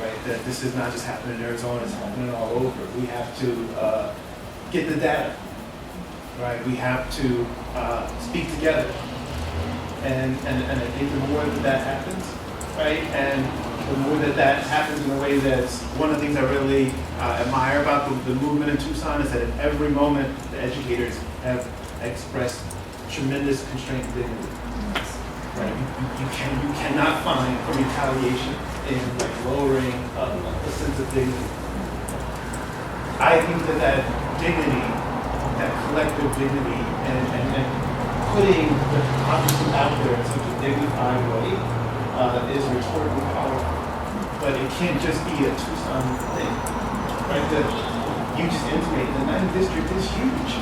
Speaker 1: right? That this is not just happening in Arizona, it's happening all over. We have to get the data, right? We have to speak together. And I think the more that happens, right? And the more that happens in a way that's one of the things I really admire about the movement in Tucson is that at every moment the educators have expressed tremendous constraint and dignity. Right? You cannot find a retaliation in like lowering a sense of dignity. I think that dignity, that collective dignity, and putting the consciousness out there in such a dignified way is rhetorically powerful. But it can't just be a Tucson thing, right? You just intimated the 9th district is huge,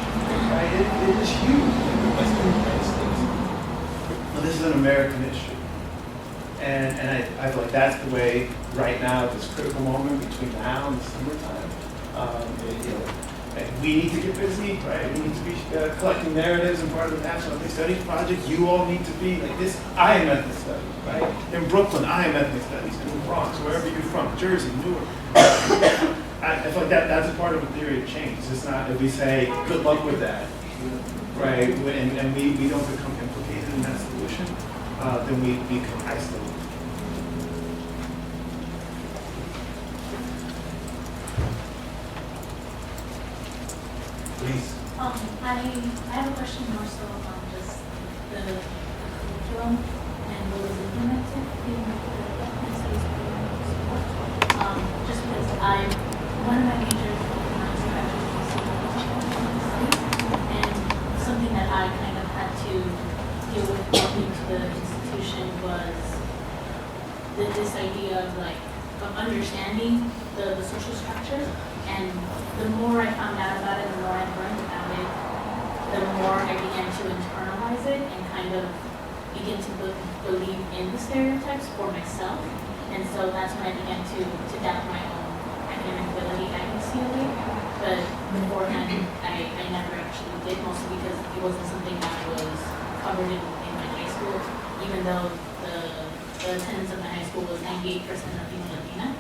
Speaker 1: right? It is huge in the Western United States. But this is an American issue. And I feel like that's the way right now, at this critical moment between now and the summertime, And we need to get busy, right? We need to be collecting narratives and part of the National Ethnic Studies Project. You all need to be like this. I am ethnic studies, right? In Brooklyn, I am ethnic studies. In the Bronx, wherever you're from, Jersey, Newark. I feel like that's a part of a theory of change. It's not if we say, good luck with that, right? And we don't become implicated in that solution, then we become isolated.
Speaker 3: Please.
Speaker 4: I have a question more so about just the curriculum and what was implemented in the ethnic studies program. Just because one of my majors is actually studies, and something that I kind of had to deal with walking to the institution was this idea of understanding the social structure. And the more I found out about it, the more I learned about it, the more I began to internalize it and kind of begin to believe in the stereotypes for myself. And so that's when I began to doubt my own academic ability at UCLA. But beforehand, I never actually did, mostly because it wasn't something that was covered in my high school, even though the attendance of my high school was 98% Latina.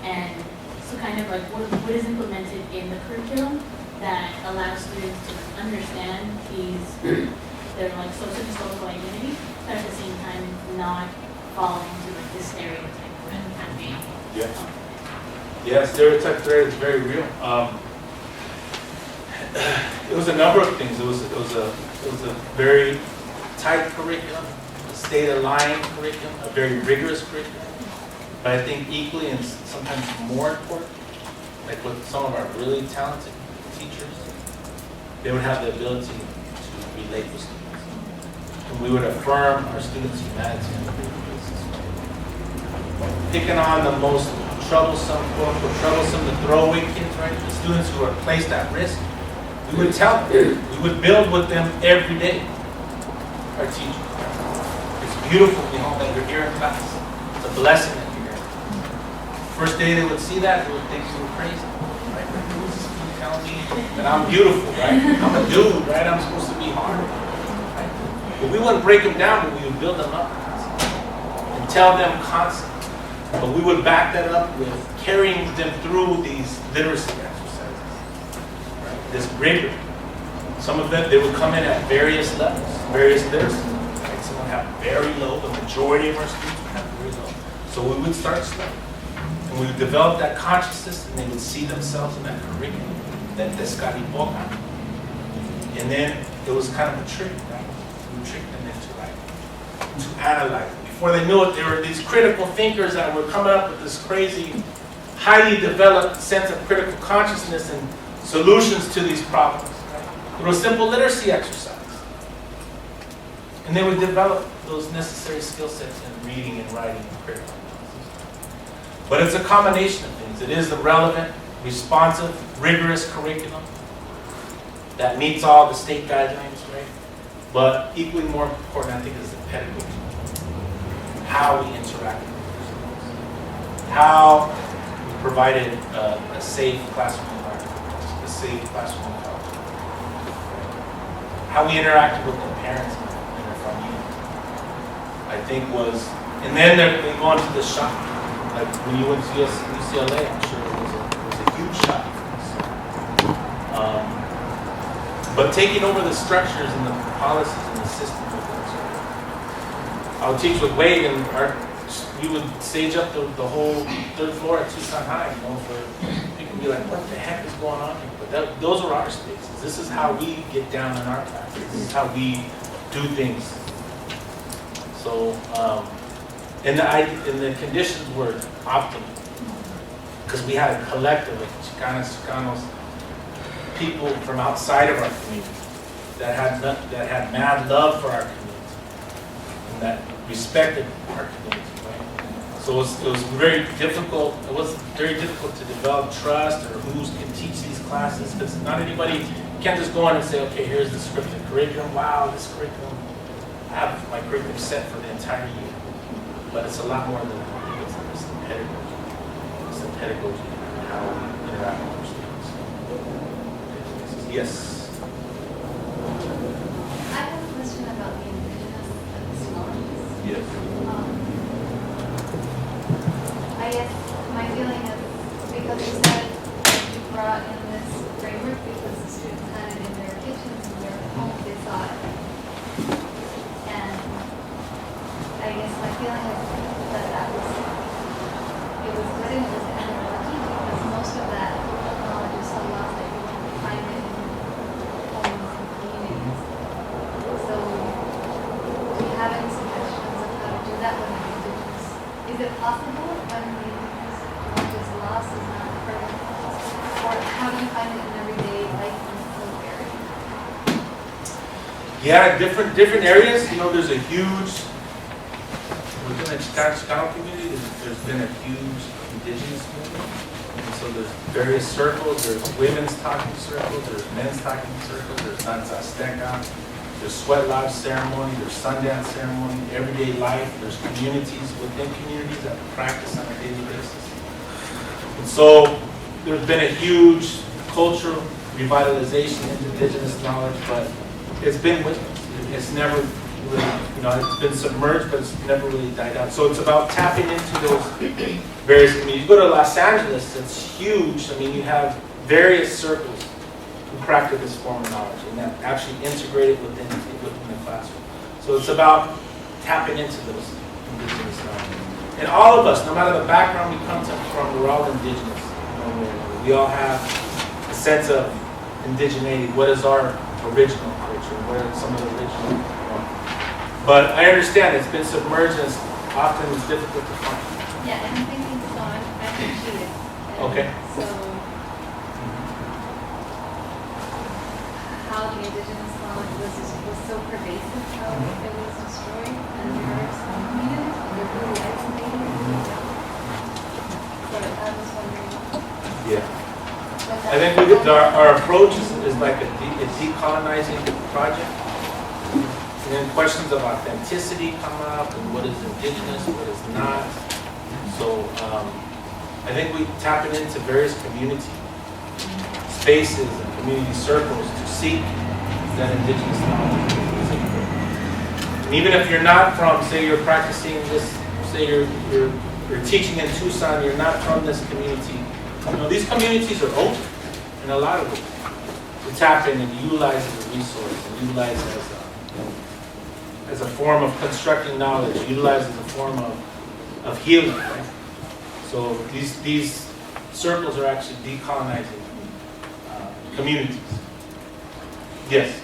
Speaker 4: And so kind of like what is implemented in the curriculum that allows students to understand their like socio-historical identity, but at the same time not fall into like this stereotype and being.
Speaker 3: Yeah, stereotype threat is very real. It was a number of things. It was a very tight curriculum, a state-aligned curriculum, a very rigorous curriculum. But I think equally and sometimes more important, like with some of our really talented teachers, they would have the ability to relate with students. And we would affirm our students' humanity on a daily basis. Picking on the most troublesome, quote unquote, troublesome, the throwaway kids, right? The students who are placed at risk, we would tell them, we would build with them every day, our teachers. It's beautiful to know that you're here in class. It's a blessing. First day they would see that, they would think you were crazy. Right? Who's this dude telling me that I'm beautiful, right? I'm a dude, right? I'm supposed to be hard. Right? But we wouldn't break them down, but we would build them up and tell them concepts. But we would back that up with carrying them through these literacy exercises. Right? This rigor. Some of them, they would come in at various levels, various literacy. Right? Some would have very low, the majority of our students would have very low. So we would start slow. And we would develop that consciousness, and they would see themselves in that curriculum, that descaripoca. And then it was kind of a trick, right? We would trick them into to analyze it. Before they knew it, there were these critical thinkers that were coming up with this crazy, highly developed sense of critical consciousness and solutions to these problems. Right? Through a simple literacy exercise. And they would develop those necessary skill sets in reading and writing and critical. But it's a combination of things. It is the relevant, responsive, rigorous curriculum that meets all the state guidelines, right? But equally more important, I think, is the pedagogy. How we interact with students. How we provided a safe classroom environment, a safe classroom environment. How we interacted with the parents in their front unit, I think was, and then they go on to the shop. Like when you went to UCLA, I'm sure it was a huge shock for us. But taking over the structures and the policies and the system with them. So I would teach with Wade, and we would stage up the whole third floor at Tucson High, for people to be like, what the heck is going on here? But those are our spaces. This is how we get down in our classes. This is how we do things. So, and the conditions were optimal because we had a collective of Chicanos, people from outside of our community that had mad love for our community and that respected our community. Right? So it was very difficult. It was very difficult to develop trust or who can teach these classes because not anybody can't just go in and say, okay, here's the scripted curriculum. Wow, this curriculum. I have my curriculum set for the entire year. But it's a lot more than that. It's the pedagogy. It's the pedagogy and how we interact with our students. Yes.
Speaker 5: I have a question about the indigenous epistemologies.
Speaker 3: Yes.
Speaker 5: I guess my feeling is because you said that you brought in this framework because the students had it in their kitchens and their homes, they saw it. And I guess my feeling is that it was good and it was kind of lucky because most of that knowledge is so lost that you can't find it in homes and communities. So do you have any suggestions of how to do that when the indigenous? Is it possible when the indigenous knowledge is lost, is not permanent? Or how do you find it in everyday life when it's so varied?
Speaker 3: Yeah, different areas. You know, there's a huge, within the Chicana community, there's been a huge indigenous movement. And so there's various circles. There's women's talking circles. There's men's talking circles. There's danza azteca. There's sweat lodge ceremony. There's sundance ceremony. Everyday life. There's communities within communities that practice on a daily basis. And so there's been a huge cultural revitalization of indigenous knowledge, but it's been with us. It's never really, you know, it's been submerged, but it's never really died out. So it's about tapping into those various communities. You go to Los Angeles, it's huge. I mean, you have various circles who practice this form of knowledge and that actually integrate it within the classroom. So it's about tapping into those indigenous knowledge. And all of us, no matter the background we come from, we're all indigenous. You know, we all have a sense of indigeneity. What is our original culture? What are some of the original? But I understand it's been submerged and often it's difficult to find.
Speaker 5: Yeah, and I'm thinking so I appreciate it. And
Speaker 3: Okay.
Speaker 5: So how the indigenous knowledge was so pervasive, how it was destroyed, and there are some communities that are really isolated. So I was wondering.
Speaker 3: Yeah.
Speaker 5: what that-
Speaker 3: I think our approach is like a decolonizing project. And then questions of authenticity come up, and what is indigenous, what is not. So I think we tap it into various community spaces and community circles to seek that indigenous knowledge. And even if you're not from, say you're practicing this, say you're teaching in Tucson, you're not from this community. You know, these communities are open in a lot of ways. To tap in and utilize as a resource, and utilize as a form of constructing knowledge, utilize as a form of healing, right? So these circles are actually decolonizing communities. Yes?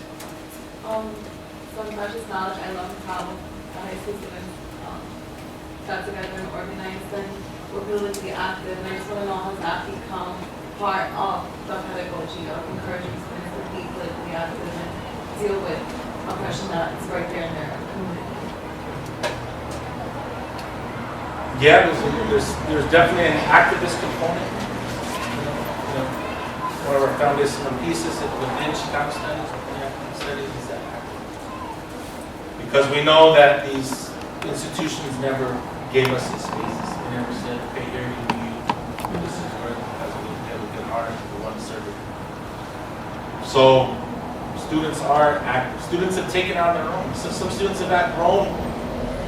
Speaker 4: So much as knowledge, I love how the high school students got together and organized and were really to be active. And I just want to know how that become part of the pedagogy of encouraging students to be active and deal with oppression that is right there in their community.
Speaker 3: Yeah, there's definitely an activist component. You know, one of our foundational pieces within Chicana studies, within academic studies, is that activism. Because we know that these institutions never gave us these spaces. They never said, okay, here you this is where because we have a good heart, we want to serve it. So students are active. Students have taken on their own. So some students have outgrown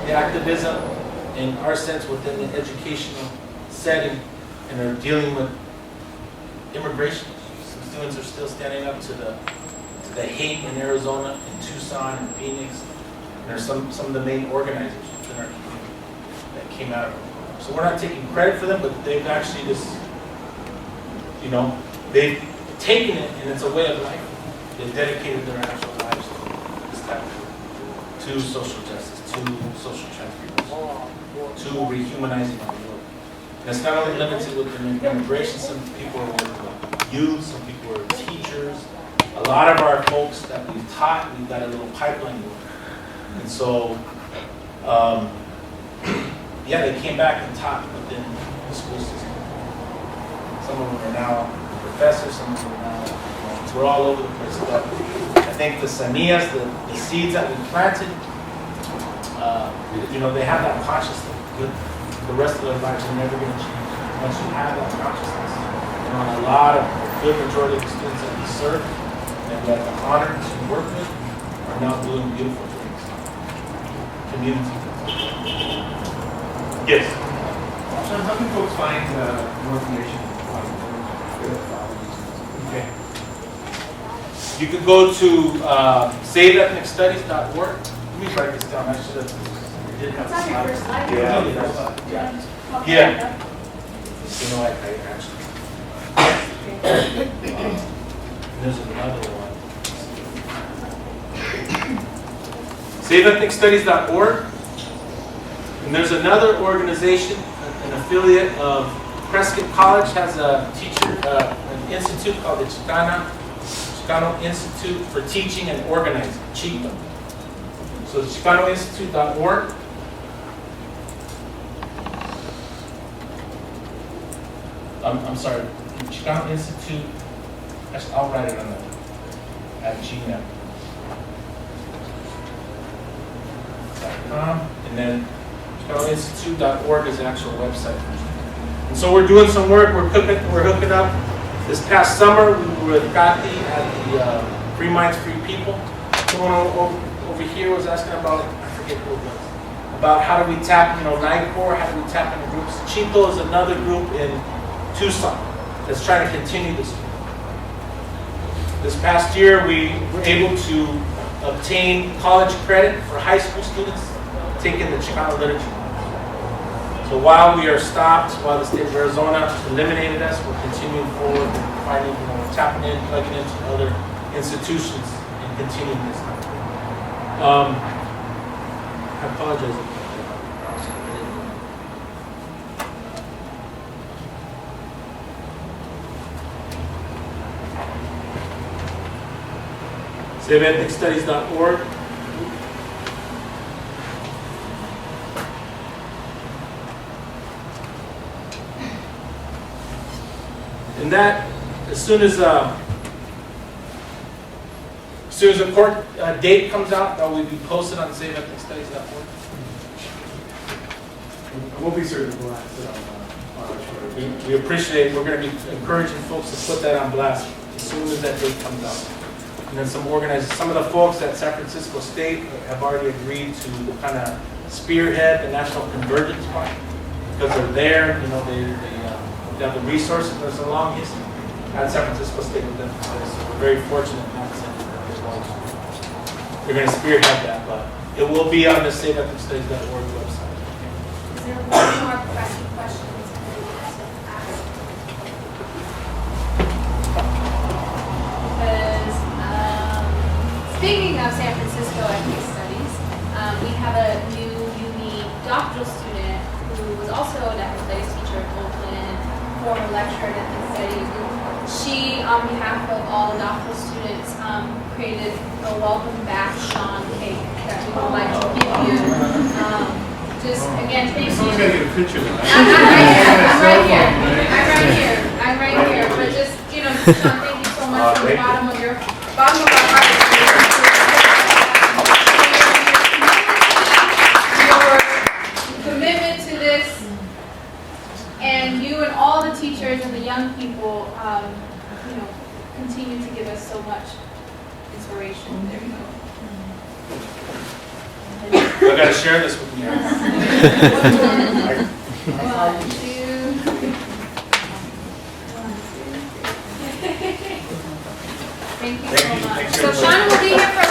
Speaker 3: the activism in our sense within the educational setting and are dealing with immigration issues. Some students are still standing up to the hate in Arizona, in Tucson, and Phoenix. And there's some of the main organizers within our community that came out of it. So we're not taking credit for them, but they've actually just, you know, they've taken it and it's a way of life. They've dedicated their actual lives to this type of, to social justice, to social transformation, to rehumanizing our world. And it's not only limited within immigration. Some people are working with youth, some people are teachers. A lot of our folks that we've taught, we've got a little pipeline work. And so, yeah, they came back and taught within the school system. Some of them are now professors, some of them are now, we're all over the place. But I think the semillas, the seeds that we planted, you know, they have that consciousness. The rest of their lives are never going to change. Once you have that consciousness, you know, and a lot of, a good majority of the students that we serve and that I'm honored to work with are now doing beautiful things. Community. Yes.
Speaker 1: Sean, how can folks find more information on
Speaker 3: Okay. You could go to saveethnicstudies.org. Let me write this down. I should have.
Speaker 4: It's on your first slide.
Speaker 3: Yeah. Yeah. You know, I actually. There's another one. SaveEthnicStudies.org. And there's another organization, an affiliate of Prescott College, has a teacher, an institute called the Chicano Institute for Teaching and Organizing, CHITA. So ChicanoInstitute.org. I'm sorry, Chicano Institute, actually, I'll write it on the, at gmail.com, and then ChicanoInstitute.org is the actual website. And so we're doing some work, we're hooking up. This past summer, we were with Gati at the Free Minds, Free People. Someone over here was asking about, I forget who it was, about how do we tap, Nightfall, how do we tap into groups. Chito is another group in Tucson that's trying to continue this. This past year, we were able to obtain college credit for high school students taking the Chicano literature. So while we are stopped, while the state of Arizona eliminated us, we're continuing forward, finding, tapping in, plugging into other institutions and continuing this. I apologize. SaveEthnicStudies.org. And that, as soon as a court date comes out, that will be posted on SaveEthnicStudies.org.
Speaker 1: We'll be certain to blast it on our Twitter.
Speaker 3: We appreciate it. We're going to be encouraging folks to put that on blast as soon as that date comes out. And then some of the folks at San Francisco State have already agreed to kind of spearhead the National Convergence Fund because they're there. They have the resources. There's a long history at San Francisco State with them. So we're very fortunate in that sense. They're going to spearhead that, but it will be on the SaveEthnicStudies.org website.
Speaker 2: Is there one more questions? Because speaking of San Francisco ethnic studies, we have a new IUME doctoral student who was also an ethnic studies teacher at Oakland, former lecturer in ethnic studies. She, on behalf of all doctoral students, created a welcome back Sean cake that we would like to give you. Just again, thank you.
Speaker 1: Someone's got to get a picture of that.
Speaker 2: I'm right here. But just, Sean, thank you so much from the bottom of our heart. Your commitment to this, and you and all the teachers and the young people, continue to give us so much inspiration. There you go.
Speaker 3: I got to share this with you.
Speaker 2: One, two. Thank you so much. So Sean will be here for